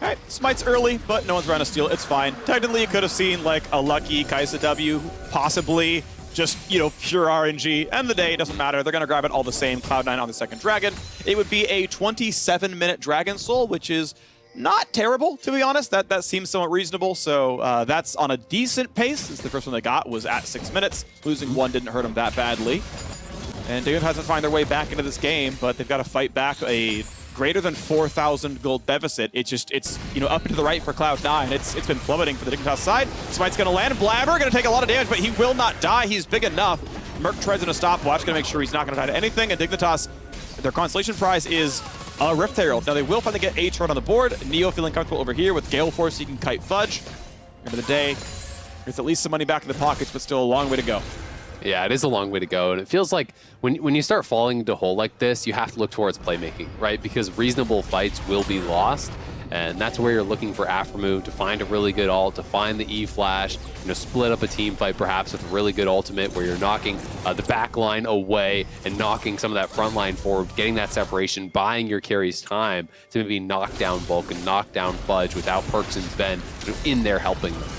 All right, Smite's early, but no one's around to steal. It's fine. Technically, you could have seen like a lucky Kai'Sa W, possibly just, you know, pure RNG. End of the day, it doesn't matter. They're going to grab it all the same. Cloud9 on the second dragon. It would be a 27-minute Dragon Soul, which is not terrible, to be honest. That seems somewhat reasonable. So that's on a decent pace, since the first one they got was at 6 minutes. Losing one didn't hurt them that badly. And Dignitas has to find their way back into this game, but they've got to fight back a greater than 4,000 gold deficit. It's you know, up and to the right for Cloud9. It's been plummeting for the Dignitas side. Smite's going to land. Blabber going to take a lot of damage, but he will not die. He's big enough. Merc treads in a stopwatch, going to make sure he's not going to die to anything. And Dignitas, their consolation prize is a Rift Herald. Now they will finally get a turret on the board. Neo feeling comfortable over here with Gale Force. He can kite Fudge. End of the day, there's at least some money back in the pockets, but still a long way to go.
Yeah, it is a long way to go, and it feels like when you start falling into a hole like this, you have to look towards playmaking, right? Because reasonable fights will be lost, and that's where you're looking for Afromove to find a really good ult, to find the E-Flash, you know, split up a team fight perhaps with a really good ultimate where you're knocking the back line away and knocking some of that front line forward, getting that separation, buying your carries time to maybe knock down Vulcan, knock down Fudge without Perks and Sven in there helping them.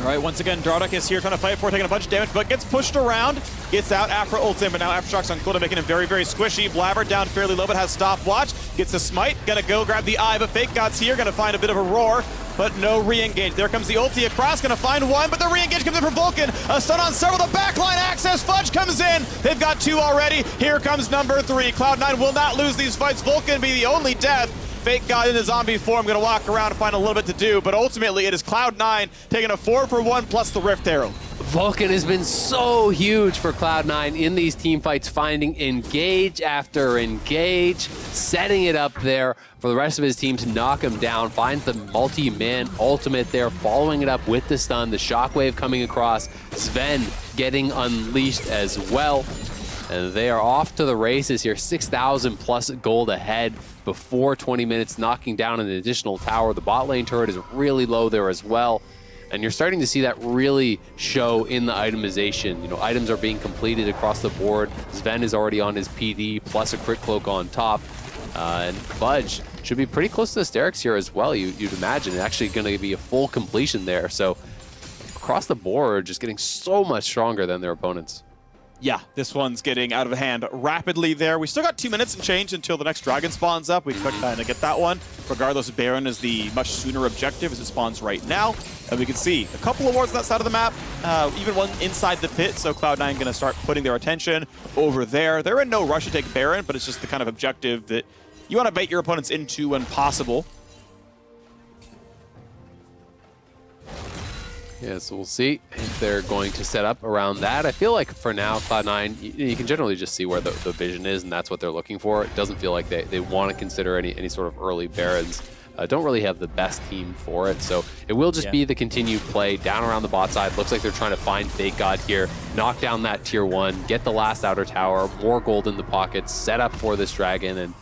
All right, once again, Dardoch is here trying to fight for, taking a bunch of damage, but gets pushed around, gets out. Afro ults in, but now Aftershocks on Coda, making him very, very squishy. Blabber down fairly low, but has stopwatch. Gets a smite, gonna go grab the eye, but Fake God's here, gonna find a bit of a roar, but no re-engage. There comes the ulti across, gonna find one, but the re-engage comes in from Vulcan. A stun on several, the backline access, Fudge comes in. They've got 2 already. Here comes number 3. Cloud9 will not lose these fights. Vulcan be the only death. Fake God in the zombie form, gonna walk around and find a little bit to do, but ultimately it is Cloud9 taking a 4-for-1 plus the Rift Arrow.
Vulcan has been so huge for Cloud9 in these team fights, finding engage after engage, setting it up there for the rest of his team to knock him down, finds the multi-man ultimate there, following it up with the stun, the shockwave coming across, Sven getting unleashed as well. And they are off to the races here, 6,000 plus gold ahead before 20 minutes, knocking down an additional tower. The bot lane turret is really low there as well. And you're starting to see that really show in the itemization. You know, items are being completed across the board. Sven is already on his PD, plus a crit cloak on top. And Fudge should be pretty close to the Hysterics here as well, you'd imagine. It's actually going to be a full completion there. So across the board, just getting so much stronger than their opponents.
Yeah, this one's getting out of hand rapidly there. We still got 2 minutes and change until the next dragon spawns up. We expect to get that one. Regardless, Baron is the much sooner objective as it spawns right now. And we can see a couple of wards on that side of the map, even one inside the pit. So Cloud9 going to start putting their attention over there. They're in no rush to take Baron, but it's just the kind of objective that you want to bait your opponents into when possible.
Yeah, so we'll see if they're going to set up around that. I feel like for now, Cloud9, you can generally just see where the vision is, and that's what they're looking for. It doesn't feel like they want to consider any sort of early Barons. Don't really have the best team for it, so it will just be the continued play down around the bot side. Looks like they're trying to find Fake God here, knock down that tier 1, get the last outer tower, more gold in the pockets, set up for this dragon, and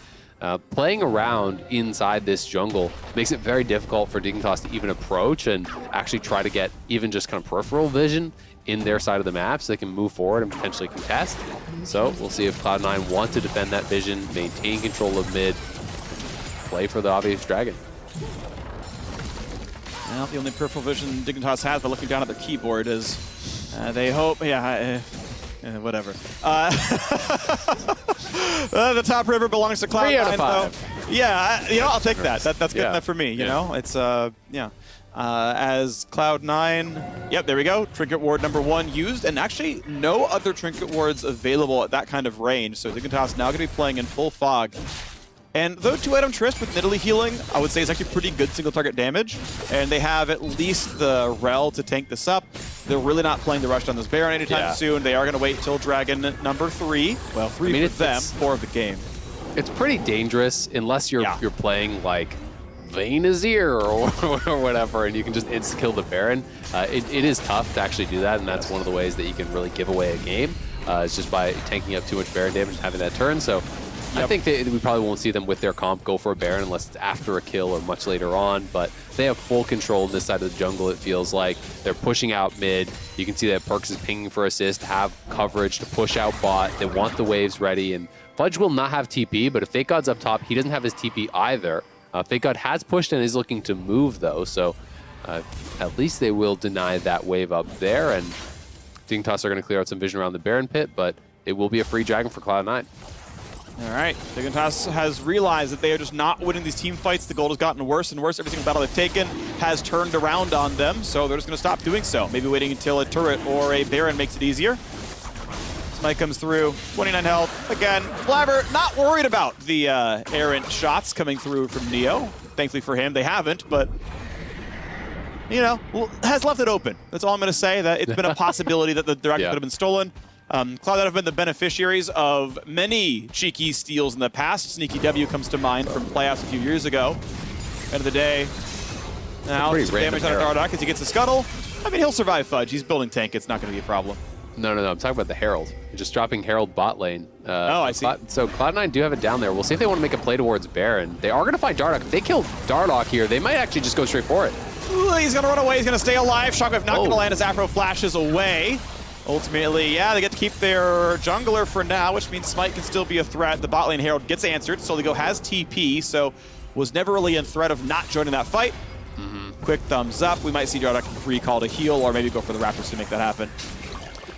playing around inside this jungle makes it very difficult for Dignitas to even approach and actually try to get even just kind of peripheral vision in their side of the map so they can move forward and potentially contest. So we'll see if Cloud9 want to defend that vision, maintain control of mid, play for the obvious dragon.
Well, the only peripheral vision Dignitas has by looking down at their keyboard is they hope, whatever. The top river belongs to Cloud9.
3 out of 5.
Though. Yeah, I'll take that. That's good enough for me. You know, it's as Cloud9. Yep, there we go. Trinket ward number 1 used, and actually no other trinket wards available at that kind of range. So Dignitas now going to be playing in full fog. And though 2-item Trist with Nidalee healing, I would say is actually pretty good single target damage. And they have at least the Rel to tank this up. They're really not playing the rush on this Baron anytime soon. They are going to wait till dragon number 3. Well, 3 for them, 4 of the game.
It's pretty dangerous unless you're playing like Vayne Azir or whatever, and you can just insta-kill the Baron. It is tough to actually do that, and that's one of the ways that you can really give away a game. It's just by tanking up too much Baron damage and having that turn. So I think that we probably won't see them with their comp go for a Baron unless it's after a kill or much later on, but they have full control of this side of the jungle, it feels like. They're pushing out mid. You can see that Perks is pinging for assist, have coverage to push out bot. They want the waves ready, and Fudge will not have TP, but if Fake God's up top, he doesn't have his TP either. Fake God has pushed and is looking to move, though, so at least they will deny that wave up there, and Dignitas are going to clear out some vision around the Baron pit, but it will be a free dragon for Cloud9.
All right, Dignitas has realized that they are just not winning these team fights. The gold has gotten worse and worse. Every single battle they've taken has turned around on them, so they're just going to stop doing so. Maybe waiting until a turret or a Baron makes it easier. Smite comes through, 29 health. Again, Blabber not worried about the errant shots coming through from Neo. Thankfully for him, they haven't, but has left it open. That's all I'm going to say, that it's been a possibility that the dragon could have been stolen. Cloud9 have been the beneficiaries of many cheeky steals in the past. Sneaky W comes to mind from playoffs a few years ago. End of the day, now some damage on Dardoch as he gets a scuttle. I mean, he'll survive Fudge. He's building tank. It's not going to be a problem.
No, I'm talking about the Herald. You're just dropping Herald bot lane.
I see.
So Cloud9 do have it down there. We'll see if they want to make a play towards Baron. They are going to find Dardoch. If they kill Dardoch here, they might actually just go straight for it.
Ooh, he's going to run away. He's going to stay alive. Shockwave not going to land as Afro flashes away. Ultimately, they get to keep their jungler for now, which means Smite can still be a threat. The bot lane Herald gets answered. Soligo has TP, so was never really in threat of not joining that fight. quick thumbs up. We might see Dardock recall to heal, or maybe go for the Raptors to make that happen.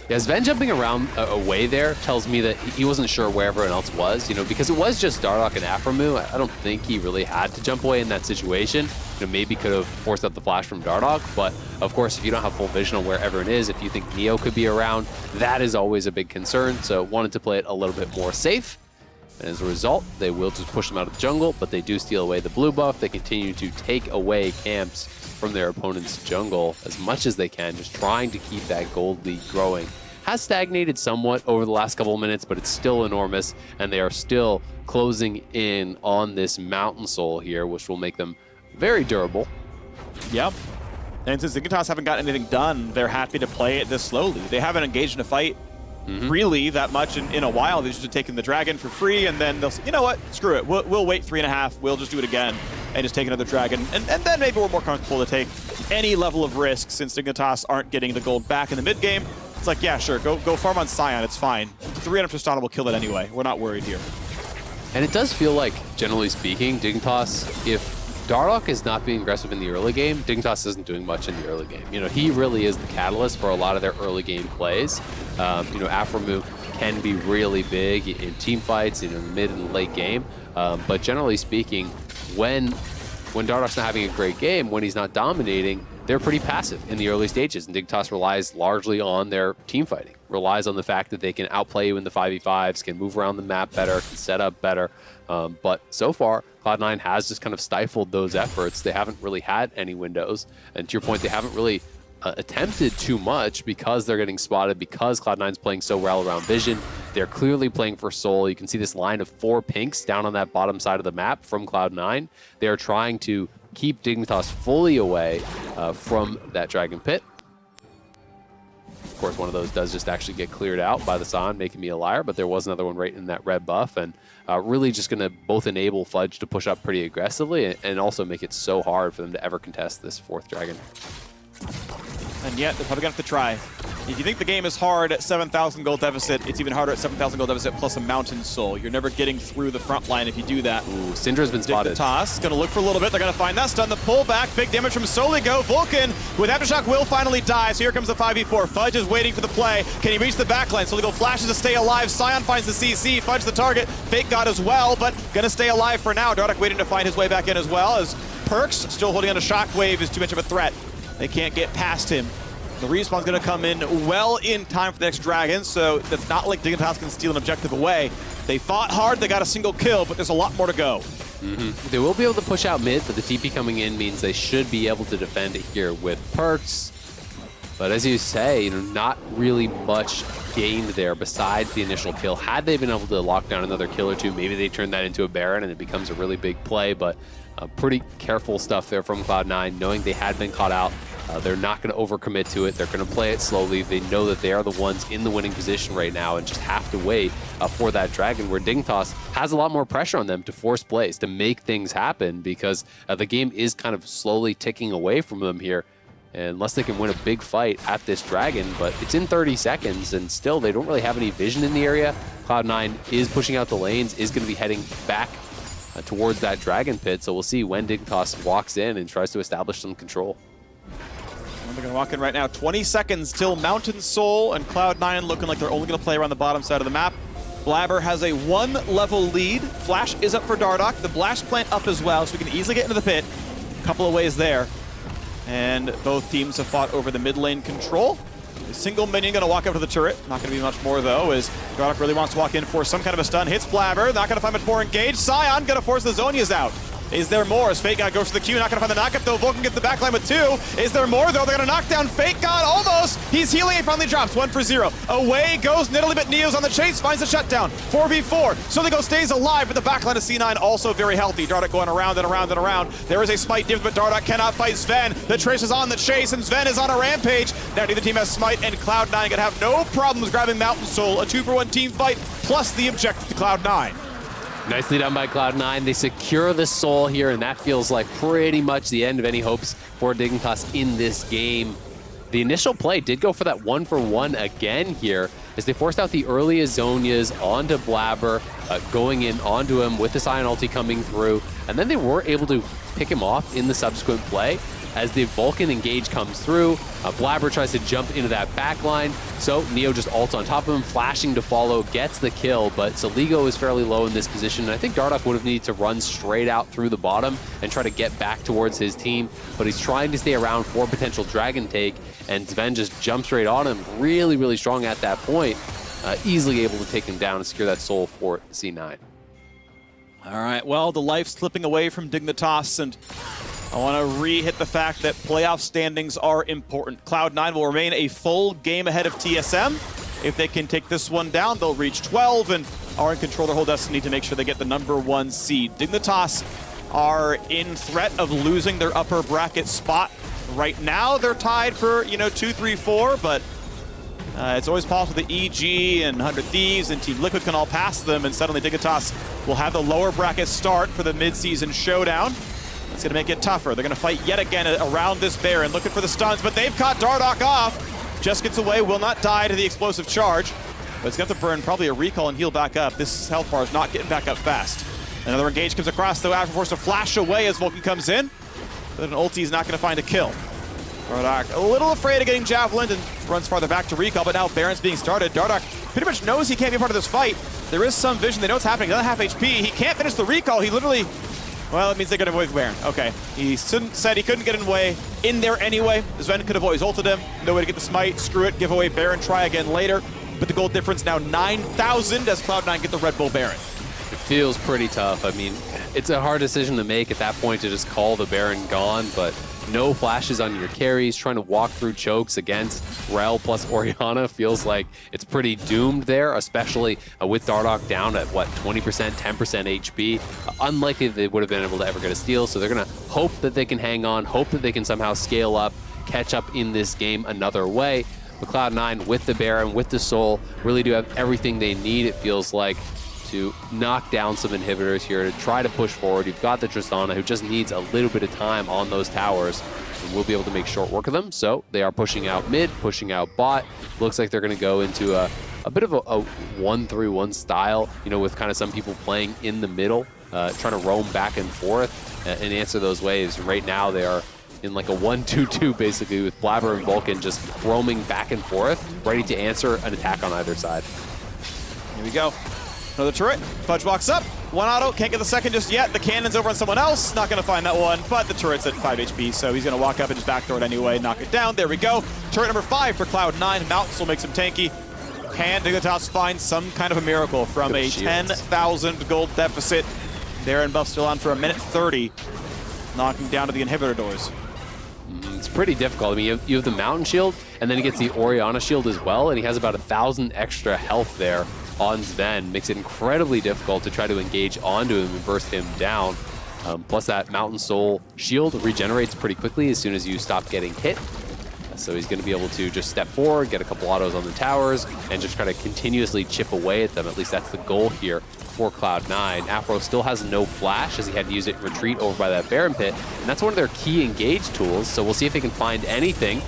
Yeah, Sven jumping around away there tells me that he wasn't sure where everyone else was, because it was just Dardock and Aframu. I don't think he really had to jump away in that situation. Maybe could have forced out the flash from Dardock, but of course, if you don't have full vision on where everyone is, if you think Neo could be around, that is always a big concern. So wanted to play it a little bit more safe. And as a result, they will just push them out of the jungle, but they do steal away the blue buff. They continue to take away camps from their opponent's jungle as much as they can, just trying to keep that gold lead growing. Has stagnated somewhat over the last couple of minutes, but it's still enormous, and they are still closing in on this Mountain Soul here, which will make them very durable.
Yep. And since Dignitas haven't got anything done, they're happy to play it this slowly. They haven't engaged in a fight really that much in a while. They've just taken the dragon for free, and then they'll say, you know what, screw it. We'll wait 3.5. We'll just do it again and just take another dragon. And then maybe we're more comfortable to take any level of risk since Dignitas aren't getting the gold back in the mid game. It's like, yeah, sure, go farm on Scion. It's fine. 300 Tristana will kill it anyway. We're not worried here.
And it does feel like, generally speaking, Dignitas, if Dardock is not being aggressive in the early game, Dignitas isn't doing much in the early game. He really is the catalyst for a lot of their early game plays. Aframu can be really big in team fights, in the mid and late game. But generally speaking, when Dardock's not having a great game, when he's not dominating, they're pretty passive in the early stages. And Dignitas relies largely on their team fighting, relies on the fact that they can outplay you in the 5v5s, can move around the map better, can set up better. But so far, Cloud9 has just kind of stifled those efforts. They haven't really had any windows. And to your point, they haven't really attempted too much because they're getting spotted, because Cloud9's playing so well around vision. They're clearly playing for soul. You can see this line of 4 pinks down on that bottom side of the map from Cloud9. They are trying to keep Dignitas fully away from that Dragon Pit. Of course, one of those does just actually get cleared out by the San, making me a liar, but there was another one right in that red buff, and really just going to both enable Fudge to push up pretty aggressively and also make it so hard for them to ever contest this 4th dragon.
And yet, they're probably going to have to try. If you think the game is hard at 7,000 gold deficit, it's even harder at 7,000 gold deficit plus a Mountain Soul. You're never getting through the front line if you do that.
Ooh, Syndra's been spotted.
Dignitas going to look for a little bit. They're going to find that stun. The pullback, big damage from Soligo. Vulcan with Aftershock will finally die. So here comes the 5v4. Fudge is waiting for the play. Can he reach the backline? Soligo flashes to stay alive. Scion finds the CC. Fudge the target. Fake God as well, but going to stay alive for now. Dardock waiting to find his way back in as well, as Perks still holding on to Shockwave is too much of a threat. They can't get past him. The respawn's going to come in well in time for the next dragon, so it's not like Dignitas can steal an objective away. They fought hard, they got a single kill, but there's a lot more to go.
They will be able to push out mid, but the TP coming in means they should be able to defend it here with Perks. But as you say, not really much gained there besides the initial kill. Had they been able to lock down another kill or two, maybe they turn that into a Baron and it becomes a really big play, but pretty careful stuff there from Cloud9, knowing they had been caught out. They're not going to overcommit to it. They're going to play it slowly. They know that they are the ones in the winning position right now and just have to wait for that dragon, where Dignitas has a lot more pressure on them to force plays, to make things happen, because the game is kind of slowly ticking away from them here. And unless they can win a big fight at this dragon, but it's in 30 seconds, and still they don't really have any vision in the area. Cloud9 is pushing out the lanes, is going to be heading back towards that dragon pit, so we'll see when Dignitas walks in and tries to establish some control.
They're going to walk in right now. 20 seconds till Mountain Soul, and Cloud9 looking like they're only going to play around the bottom side of the map. Blabber has a 1-level lead. Flash is up for Dardock. The Blast Plant up as well, so we can easily get into the pit. A couple of ways there. And both teams have fought over the mid lane control. A single minion going to walk up to the turret. Not going to be much more, though, as Dardock really wants to walk in for some kind of a stun. Hits Blabber. Not going to find much more engaged. Scion going to force the Zonias out. Is there more? As Fake God goes to the Q, not going to find the knockup, though. Vulcan gets the backline with 2. Is there more, though? They're going to knock down Fake God almost. He's healing. He finally drops 1 for 0. Away goes Nidalee, but Neo's on the chase, finds the shutdown. 4v4. Soligo stays alive, but the backline of C9 also very healthy. Dardock going around and around and around. There is a smite div, but Dardock cannot fight Sven. The Trace is on the chase, and Sven is on a rampage. Now neither team has smite, and Cloud9 going to have no problems grabbing Mountain Soul. A 2-for-1 team fight, plus the objective to Cloud9.
Nicely done by Cloud9. They secure the soul here, and that feels like pretty much the end of any hopes for Dignitas in this game. The initial play did go for that 1-for-1 again here, as they forced out the early Azonias onto Blabber, going in onto him with the Scion ulti coming through, and then they were able to pick him off in the subsequent play. as the Vulcan engage comes through. Blabber tries to jump into that back line, so Neo just ults on top of him, flashing to follow, gets the kill, but Soligo is fairly low in this position, and I think Dardoch would have needed to run straight out through the bottom and try to get back towards his team, but he's trying to stay around for potential Dragon take, and Sven just jumps right on him, really, really strong at that point, easily able to take him down and secure that soul for C9.
All right, well, the life slipping away from Dignitas, and I want to re-hit the fact that playoff standings are important. Cloud9 will remain a full game ahead of TSM. If they can take this one down, they'll reach 12 and are in control of their whole destiny to make sure they get the #1 seed. Dignitas are in threat of losing their upper bracket spot. Right now, they're tied for, 2, 3, 4, but it's always possible the EG and 100 Thieves and Team Liquid can all pass them, and suddenly Dignitas will have the lower bracket start for the mid-season showdown. It's going to make it tougher. They're going to fight yet again around this Baron, looking for the stuns, but they've caught Dardoch off. Just gets away, will not die to the explosive charge, but it's going to have to burn probably a recall and heal back up. This health bar is not getting back up fast. Another engage comes across, though, after forced to flash away as Vulcan comes in, but an ulti is not going to find a kill. Dardoch a little afraid of getting javelined and runs farther back to recall, but now Baron's being started. Dardoch pretty much knows he can't be a part of this fight. There is some vision, they know what's happening, another half HP. He can't finish the recall, he literally, well, it means they could avoid Baron. Okay, he said he couldn't get in there anyway. Sven could have always ulted him. No way to get the smite, screw it, give away Baron, try again later. But the gold difference now 9,000 as Cloud9 get the Red Bull Baron.
It feels pretty tough. I mean, it's a hard decision to make at that point to just call the Baron gone, but no flashes on your carries, trying to walk through chokes against Rel plus Orianna feels like it's pretty doomed there, especially with Dardoch down at, 20%, 10% HP. Unlikely that they would have been able to ever get a steal, so they're going to hope that they can hang on, hope that they can somehow scale up, catch up in this game another way. But Cloud9 with the Baron, with the Soul, really do have everything they need, it feels like, to knock down some inhibitors here, to try to push forward. You've got the Tristana, who just needs a little bit of time on those towers, and we'll be able to make short work of them. So they are pushing out mid, pushing out bot. Looks like they're going to go into a bit of a 1-3-1 style, with kind of some people playing in the middle, trying to roam back and forth and answer those waves. Right now they are in like a 1-2-2 basically, with Blabber and Vulcan just roaming back and forth, ready to answer an attack on either side.
Here we go. Another turret, Fudge walks up, one auto, can't get the second just yet. The cannon's over on someone else, not gonna find that one, but the turret's at 5 HP, so he's gonna walk up and just backdoor it anyway, knock it down. There we go. Turret number 5 for Cloud9. Mountain Soul makes him tanky. Can Dignitas find some kind of a miracle from a 10,000 gold deficit? Baron buff still on for 1:30, knocking down to the inhibitor doors.
It's pretty difficult. I mean, you have the Mountain Shield, and then he gets the Orianna Shield as well, and he has about 1,000 extra health there on Sven. Makes it incredibly difficult to try to engage onto him and burst him down. Plus that Mountain Soul shield regenerates pretty quickly as soon as you stop getting hit. So he's going to be able to just step forward, get a couple autos on the towers, and just try to continuously chip away at them. At least that's the goal here for Cloud9. Afro still has no flash, as he had to use it in retreat over by that Baron pit, and that's one of their key engage tools, so we'll see if they can find anything.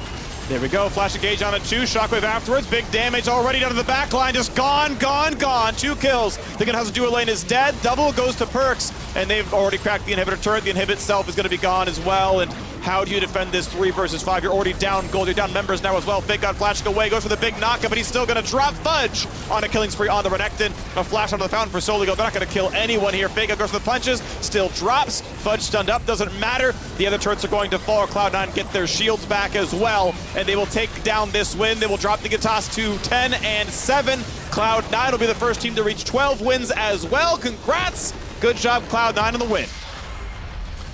There we go, flash engage on it too, shockwave afterwards, big damage already down to the back line, just gone. 2 kills. Dignitas' dual lane is dead, double goes to Perks, and they've already cracked the inhibitor turret. The inhibit itself is going to be gone as well, and how do you defend this 3 versus 5? You're already down gold, you're down members now as well. Big God flashing away, goes for the big knockup, but he's still going to drop Fudge on a killing spree on the Renekton. A flash onto the fountain for Soligo. They're not going to kill anyone here. Big God goes for the punches, still drops. Fudge stunned up, doesn't matter. The other turrets are going to fall. Cloud9 get their shields back as well, and they will take down this win. They will drop Dignitas to 10-7. Cloud9 will be the first team to reach 12 wins as well. Congrats! Good job, Cloud9, on the win.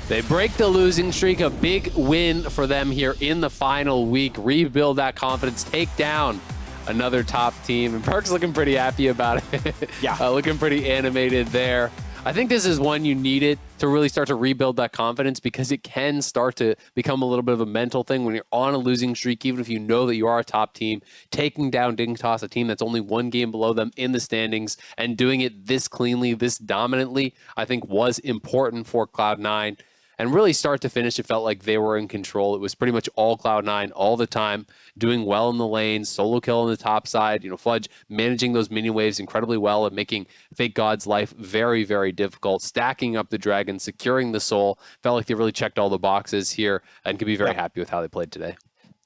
They break the losing streak, a big win for them here in the final week. Rebuild that confidence, take down another top team. And Perk's looking pretty happy about it.
Yeah.
Looking pretty animated there. I think this is one you needed to really start to rebuild that confidence, because it can start to become a little bit of a mental thing when you're on a losing streak, even if you know that you are a top team. Taking down Dignitas, a team that's only 1 game below them in the standings, and doing it this cleanly, this dominantly, I think was important for Cloud9. And really start to finish, it felt like they were in control. It was pretty much all Cloud9 all the time, doing well in the lanes, solo kill on the top side. Fudge managing those minion waves incredibly well and making Fake God's life very, very difficult, stacking up the dragon, securing the soul. Felt like they really checked all the boxes here and could be very happy with how they played today.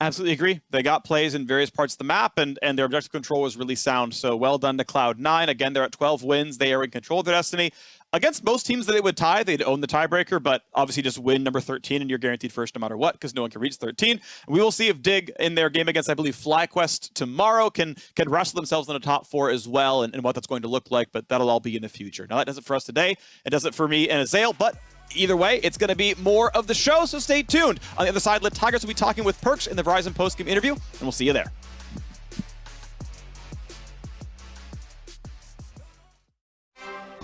Absolutely agree. They got plays in various parts of the map, and their objective control was really sound. So well done to Cloud9. Again, they're at 12 wins. They are in control of their destiny. Against most teams that they would tie, they'd own the tiebreaker, but obviously just win number 13, and you're guaranteed first no matter what, because no one can reach 13. We will see if Dig, in their game against, I believe, FlyQuest tomorrow, can wrestle themselves in the top 4 as well, and what that's going to look like, but that'll all be in the future. Now, that does it for us today. It does it for me and Azael, but either way, it's going to be more of the show, so stay tuned. On the other side, Lit Tigers will be talking with Perks in the Verizon postgame interview, and we'll see you there.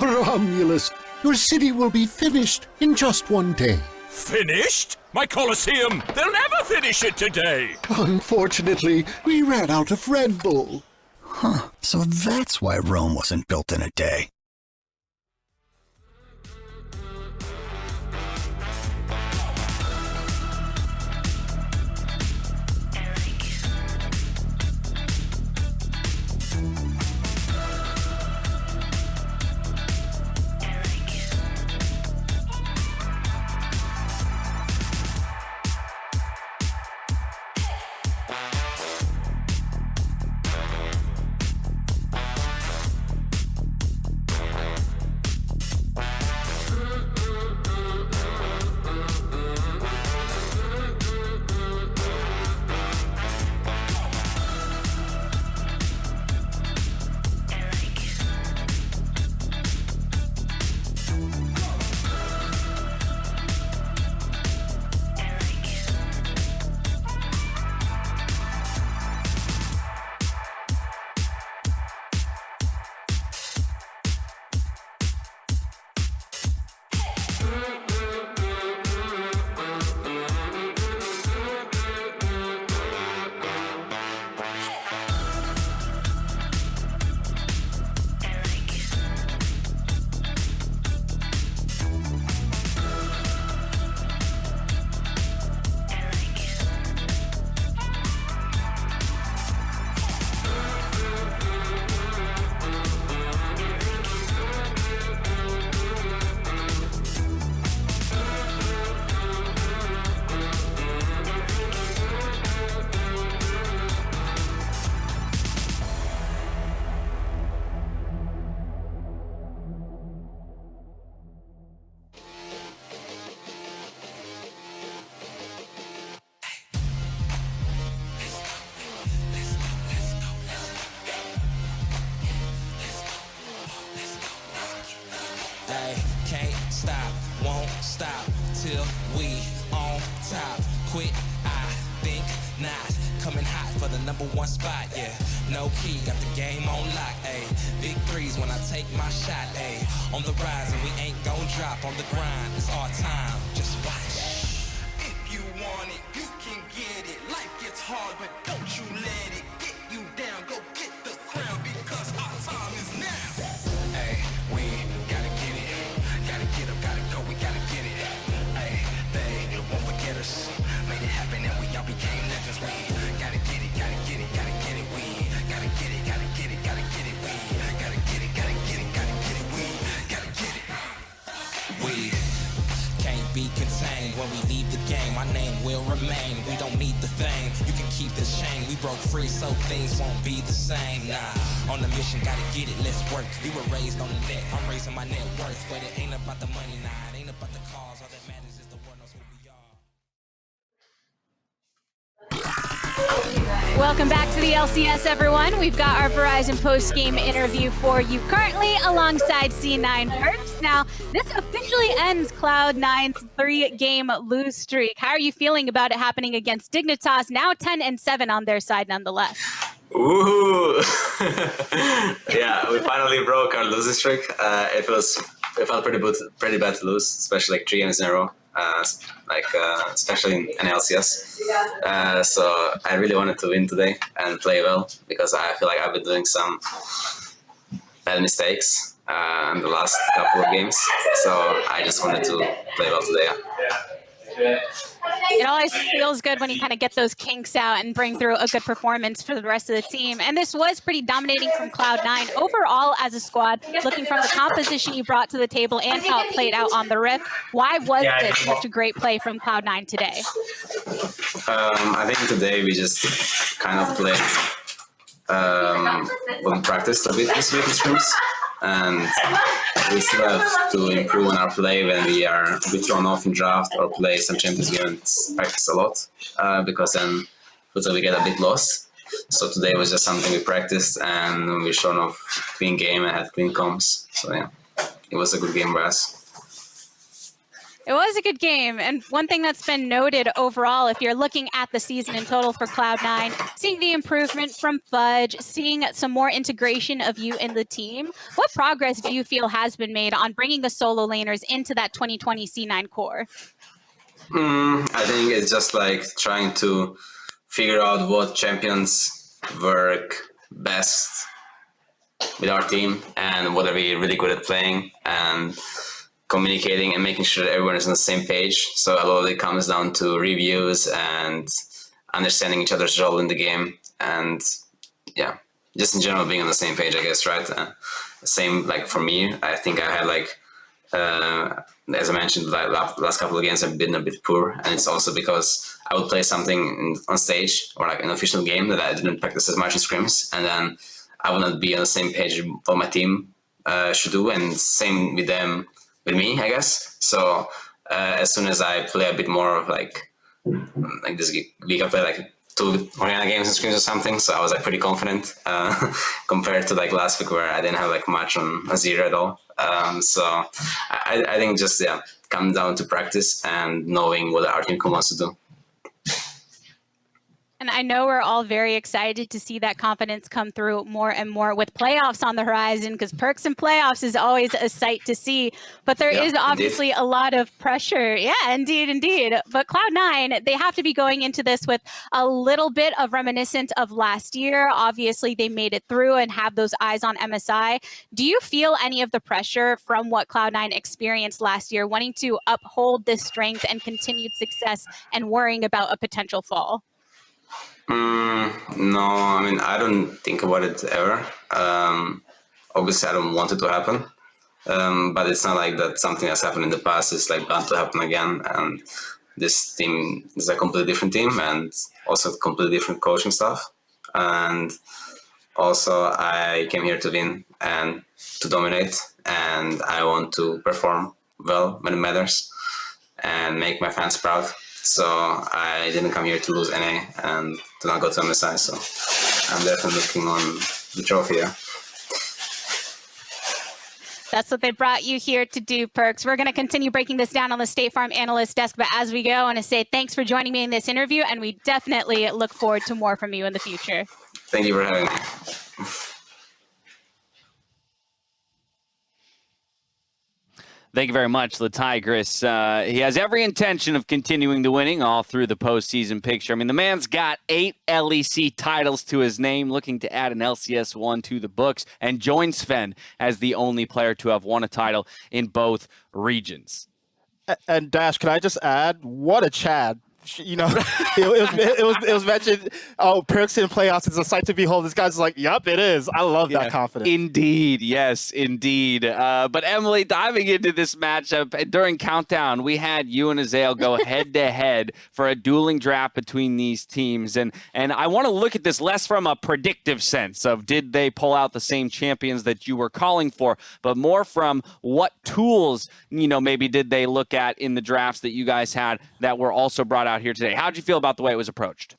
Romulus, your city will be finished in just one day.
Finished? My Colosseum! They'll never finish it today!
Unfortunately, we ran out of Red Bull.
Huh, so that's why Rome wasn't built in a day.
till we on top. Quit, I think not. Coming hot for the #1 spot, yeah. No key, got the game on lock, ayy. Big threes when I take my shot, ayy. On the rise and we ain't gon' drop. On the grind, it's our time, just watch. If you want it, you can get it. Life gets hard, but don't you let it get you down. Go get the crown because our time is now. Ayy, we gotta get it. Gotta get up, gotta go, we gotta get it. Ayy, they won't forget us. Made it happen and we all became legends. We gotta get it, gotta get it, gotta get it. We gotta get it, gotta get it, gotta get it. We gotta get it, gotta get it, gotta get it. We gotta get it. We can't be contained when we leave the game. My name will remain. We don't need the fame. You can keep this chain. We broke free so things won't be the same. Nah, on the mission, gotta get it. Let's work. We were raised on the net. I'm raising my net worth, but it ain't about the money. Nah, it ain't about the cause. All that matters is the world knows who we are.
Welcome back to the LCS, everyone. We've got our Verizon post-game interview for you currently alongside C9 Perks. Now, this officially ends Cloud9's 3-game lose streak. How are you feeling about it happening against Dignitas, now 10-7 on their side nonetheless?
Ooh! Yeah, we finally broke our losing streak. It felt pretty bad to lose, especially like 3 games in a row. Especially in LCS. So I really wanted to win today and play well because I feel like I've been doing some bad mistakes in the last couple of games. So I just wanted to play well today.
It always feels good when you kind of get those kinks out and bring through a good performance for the rest of the team. And this was pretty dominating from Cloud9 overall as a squad, looking from the composition you brought to the table and how it played out on the Rift. Why was this such a great play from Cloud9 today?
I think today we just kind of played, we practiced a bit this week in scrims, and we still have to improve on our play when we are a bit thrown off in draft or play some Champions League and practice a lot, because then we get a bit lost. So today was just something we practiced, and we shown off clean game and had clean comms. So yeah, it was a good game for us.
It was a good game, and one thing that's been noted overall, if you're looking at the season in total for Cloud9, seeing the improvement from Fudge, seeing some more integration of you in the team, what progress do you feel has been made on bringing the solo laners into that 2020 C9 core?
I think it's just like trying to figure out what champions work best with our team and what are we really good at playing, and communicating and making sure that everyone is on the same page. So a lot of it comes down to reviews and understanding each other's role in the game, and yeah, just in general being on the same page, I guess, right? Same like for me, I think I had like, as I mentioned, like last couple of games I've been a bit poor, and it's also because I would play something on stage or like an official game that I didn't practice as much in scrims, and then I would not be on the same page what my team should do, and same with them. With me, I guess. So as soon as I play a bit more of like this week, I played like 2 Oriana games and scrims or something. So I was like pretty confident compared to like last week where I didn't have like much on Azir at all. So I think just come down to practice and knowing what our team wants to do.
And I know we're all very excited to see that confidence come through more and more with playoffs on the horizon, because Perks and playoffs is always a sight to see. But there is obviously a lot of pressure. Yeah, indeed. But Cloud9, they have to be going into this with a little bit of reminiscent of last year. Obviously, they made it through and have those eyes on MSI. Do you feel any of the pressure from what Cloud9 experienced last year, wanting to uphold this strength and continued success and worrying about a potential fall?
No, I mean, I don't think about it ever. Obviously, I don't want it to happen, but it's not like that something that's happened in the past is like bound to happen again. And this team is a completely different team, and also completely different coaching staff. And also, I came here to win and to dominate, and I want to perform well when it matters and make my fans proud. So I didn't come here to lose NA and to not go to MSI. So I'm definitely looking on the trophy here.
That's what they brought you here to do, Perks. We're going to continue breaking this down on the State Farm analyst desk. But as we go, I want to say thanks for joining me in this interview, and we definitely look forward to more from you in the future.
Thank you for having me.
Thank you very much, the Tigress. He has every intention of continuing the winning all through the postseason picture. I mean, the man's got 8 LEC titles to his name, looking to add an LCS 1 to the books, and join Sven as the only player to have won a title in both regions.
And Dash, can I just add, what a Chad. You know, it was mentioned, oh, Perks in playoffs is a sight to behold. This guy's like, yup, it is. I love that confidence.
Indeed. Yes, indeed. But Emily, diving into this matchup, during Countdown, we had you and Azael go head-to-head for a dueling draft between these teams. And I want to look at this less from a predictive sense of did they pull out the same champions that you were calling for, but more from what tools, maybe did they look at in the drafts that you guys had that were also brought out here today. How'd you feel about the way it was approached?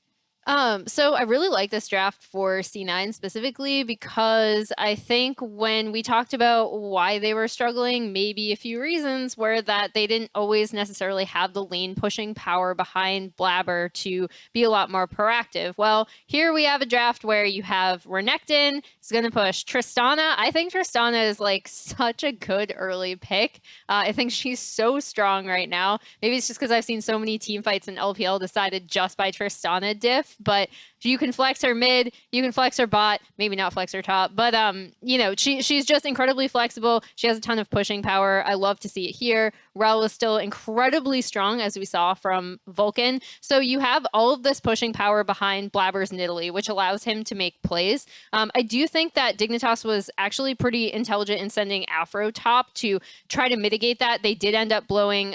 So I really like this draft for C9 specifically because I think when we talked about why they were struggling, maybe a few reasons were that they didn't always necessarily have the lane pushing power behind Blabber to be a lot more proactive. Well, here we have a draft where you have Renekton is going to push Tristana. I think Tristana is like such a good early pick. I think she's so strong right now. Maybe it's just because I've seen so many team fights in LPL decided just by Tristana diff. But You can flex her mid, you can flex her bot, maybe not flex her top, but you know, she's just incredibly flexible. She has a ton of pushing power. I love to see it here. Rel is still incredibly strong, as we saw from Vulcan. So you have all of this pushing power behind Blabber's Nidalee, which allows him to make plays. I do think that Dignitas was actually pretty intelligent in sending Afro top to try to mitigate that. They did end up blowing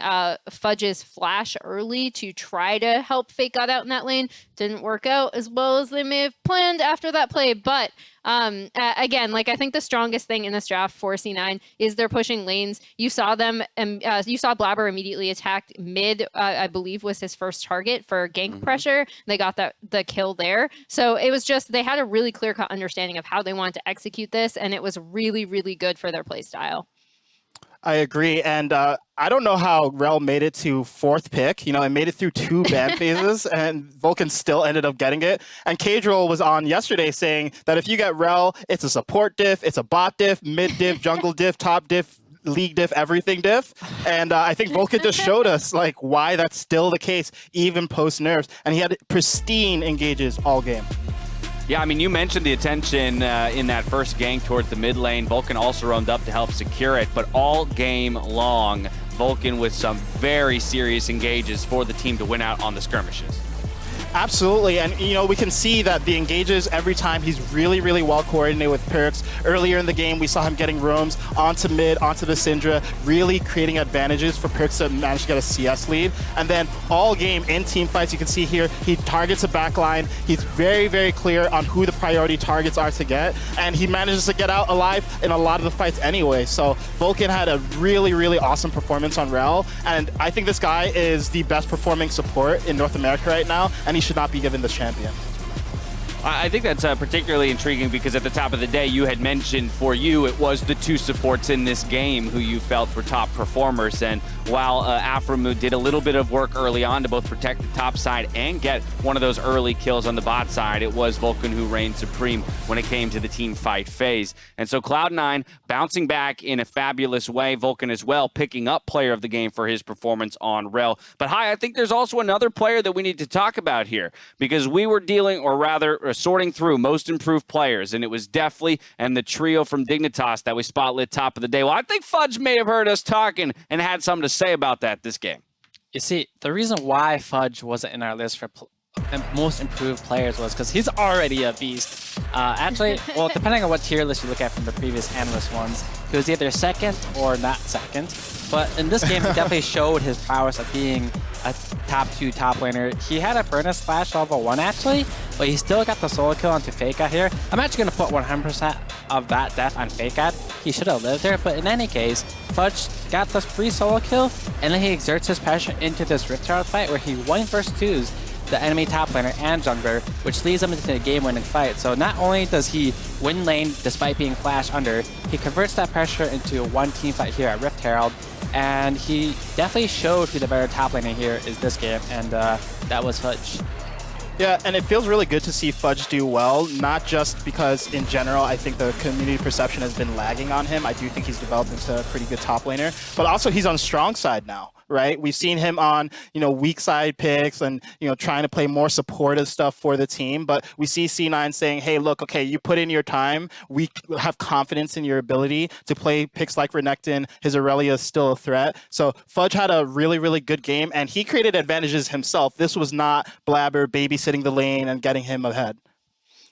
Fudge's flash early to try to help Fake God out in that lane. Didn't work out as well as they may have planned after that play, but again, like I think the strongest thing in this draft for C9 is they're pushing lanes. You saw them, you saw Blabber immediately attacked mid, I believe was his first target for gank pressure. They got the kill there. So it was just, they had a really clear-cut understanding of how they wanted to execute this, and it was really, really good for their play style.
I agree, and I don't know how Rel made it to 4th pick. You know, it made it through 2 ban phases, and Vulcan still ended up getting it. And Cadril was on yesterday saying that if you get Rel, it's a support diff, it's a bot diff, mid diff, jungle diff, top diff, league diff, everything diff. And I think Vulcan just showed us like why that's still the case, even post nerfs. And he had pristine engages all game.
Yeah, I mean, you mentioned the attention in that first gank towards the mid lane. Vulcan also roamed up to help secure it, but all game long, Vulcan with some very serious engages for the team to win out on the skirmishes.
Absolutely, and you know, we can see that the engages every time he's really, really well coordinated with Perks. Earlier in the game, we saw him getting roams onto mid, onto the Syndra, really creating advantages for Perks to manage to get a CS lead. And then all game in team fights, you can see here, he targets a backline. He's very, very clear on who the priority targets are to get, and he manages to get out alive in a lot of the fights anyway. So Vulcan had a really, really awesome performance on Rel, and I think this guy is the best performing support in North America right now, and he should not be given this champion.
I think that's particularly intriguing because at the top of the day, you had mentioned for you it was the 2 supports in this game who you felt were top performers. And while Aframu did a little bit of work early on to both protect the top side and get one of those early kills on the bot side, it was Vulcan who reigned supreme when it came to the team fight phase. And so Cloud9 bouncing back in a fabulous way. Vulcan as well picking up player of the game for his performance on Rel. But I think there's also another player that we need to talk about here because we were dealing, or rather sorting through most improved players, and it was Deftly and the trio from Dignitas that we spotlit top of the day. Well, I think Fudge may have heard us talking and had something to say about that this game.
You see, the reason why Fudge wasn't in our list for most improved players was because he's already a beast. Actually, well, depending on what tier list you look at from the previous analyst ones, he was either second or not second. But in this game, he definitely showed his prowess of being a top 2 top laner. He had a Furnace Flash level 1 actually, but he still got the solo kill onto Fake God here. I'm actually going to put 100% of that death on Fake God. He should have lived there, but in any case, Fudge got the free solo kill, and then he exerts his pressure into this Rift Herald fight where he 1 versus 2s the enemy top laner and jungler, which leads him into a game-winning fight. So not only does he win lane despite being flash under, he converts that pressure into one team fight here at Rift Herald, and he definitely showed who the better top laner here is this game, and that was Fudge.
Yeah, and it feels really good to see Fudge do well, not just because in general I think the community perception has been lagging on him. I do think he's developed into a pretty good top laner, but also he's on strong side now. Right, we've seen him on weak side picks and trying to play more supportive stuff for the team. But we see C9 saying, "Hey, look, okay, you put in your time. We have confidence in your ability to play picks like Renekton. His Aurelia is still a threat." So Fudge had a really, really good game, and he created advantages himself. This was not Blabber babysitting the lane and getting him ahead.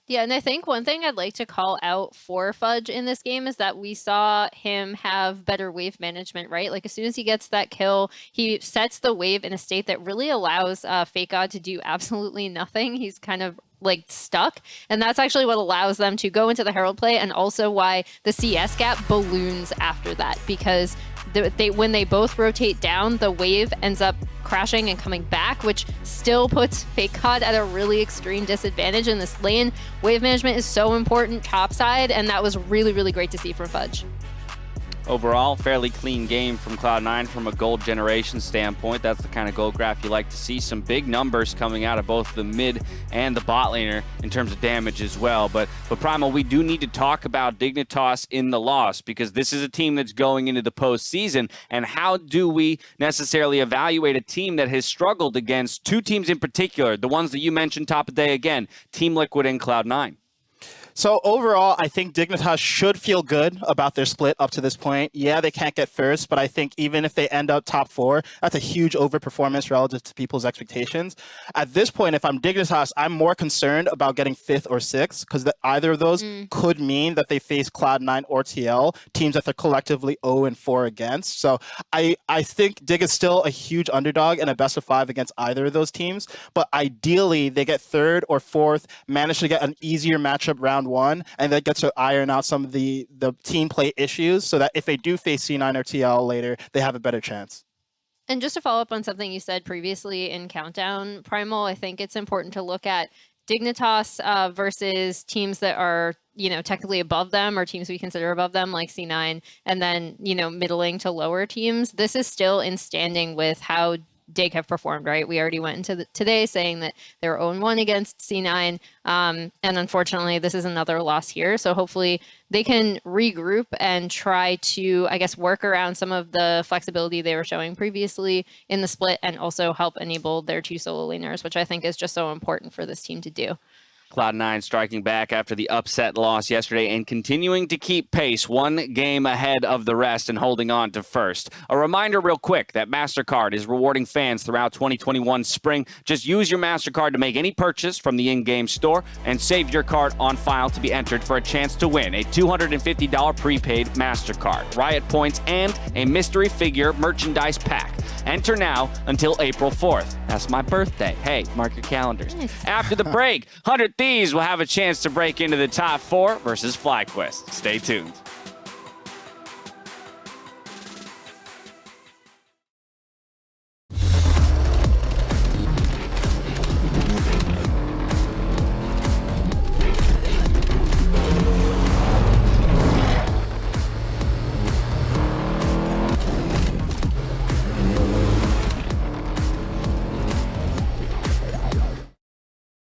Yeah, and I think one thing I'd like to call out for Fudge in this game is that we saw him have better wave management, right? Like as soon as he gets that kill, he sets the wave in a state that really allows Fake God to do absolutely nothing. He's kind of like stuck, and that's actually what allows them to go into the Herald play, and also why the CS gap balloons after that, because when they both rotate down, the wave ends up crashing and coming back, which still puts Fake God at a really extreme disadvantage in this lane. Wave management is so important topside, and that was really, really great to see from Fudge.
Overall, fairly clean game from Cloud9 from a gold generation standpoint. That's the kind of gold graph you like to see. Some big numbers coming out of both the mid and the bot laner in terms of damage as well. But Primal, we do need to talk about Dignitas in the loss, because this is a team that's going into the postseason. And how do we necessarily evaluate a team that has struggled against two teams in particular, the ones that you mentioned top of day again, Team Liquid and Cloud9?
So overall, I think Dignitas should feel good about their split up to this point. Yeah, they can't get first, but I think even if they end up top 4, that's a huge overperformance relative to people's expectations. At this point, if I'm Dignitas, I'm more concerned about getting 5th or 6th, because either of those could mean that they face Cloud9 or TL, teams that they're collectively 0-4 against. So I think Dig is still a huge underdog in a best of 5 against either of those teams, but ideally they get 3rd or 4th, manage to get an easier matchup round 1, and that gets to iron out some of the team play issues, so that if they do face C9 or TL later, they have a better chance.
And just to follow up on something you said previously in Countdown, Primal, I think it's important to look at Dignitas versus teams that are, technically above them, or teams we consider above them, like C9, and then, middling to lower teams. This is still in standing with how Dig have performed, right? We already went into today saying that they were 0-1 against C9, and unfortunately this is another loss here. So hopefully they can regroup and try to, I guess, work around some of the flexibility they were showing previously in the split, and also help enable their 2 solo laners, which I think is just so important for this team to do.
Cloud9 striking back after the upset loss yesterday and continuing to keep pace, 1 game ahead of the rest and holding on to first. A reminder real quick that MasterCard is rewarding fans throughout 2021 spring. Just use your MasterCard to make any purchase from the in-game store and save your card on file to be entered for a chance to win a $250 prepaid MasterCard, Riot points, and a mystery figure merchandise pack. Enter now until April 4th. That's my birthday. Hey, mark your calendars.
Nice.
After the break, 100 Thieves will have a chance to break into the top 4 versus FlyQuest. Stay tuned.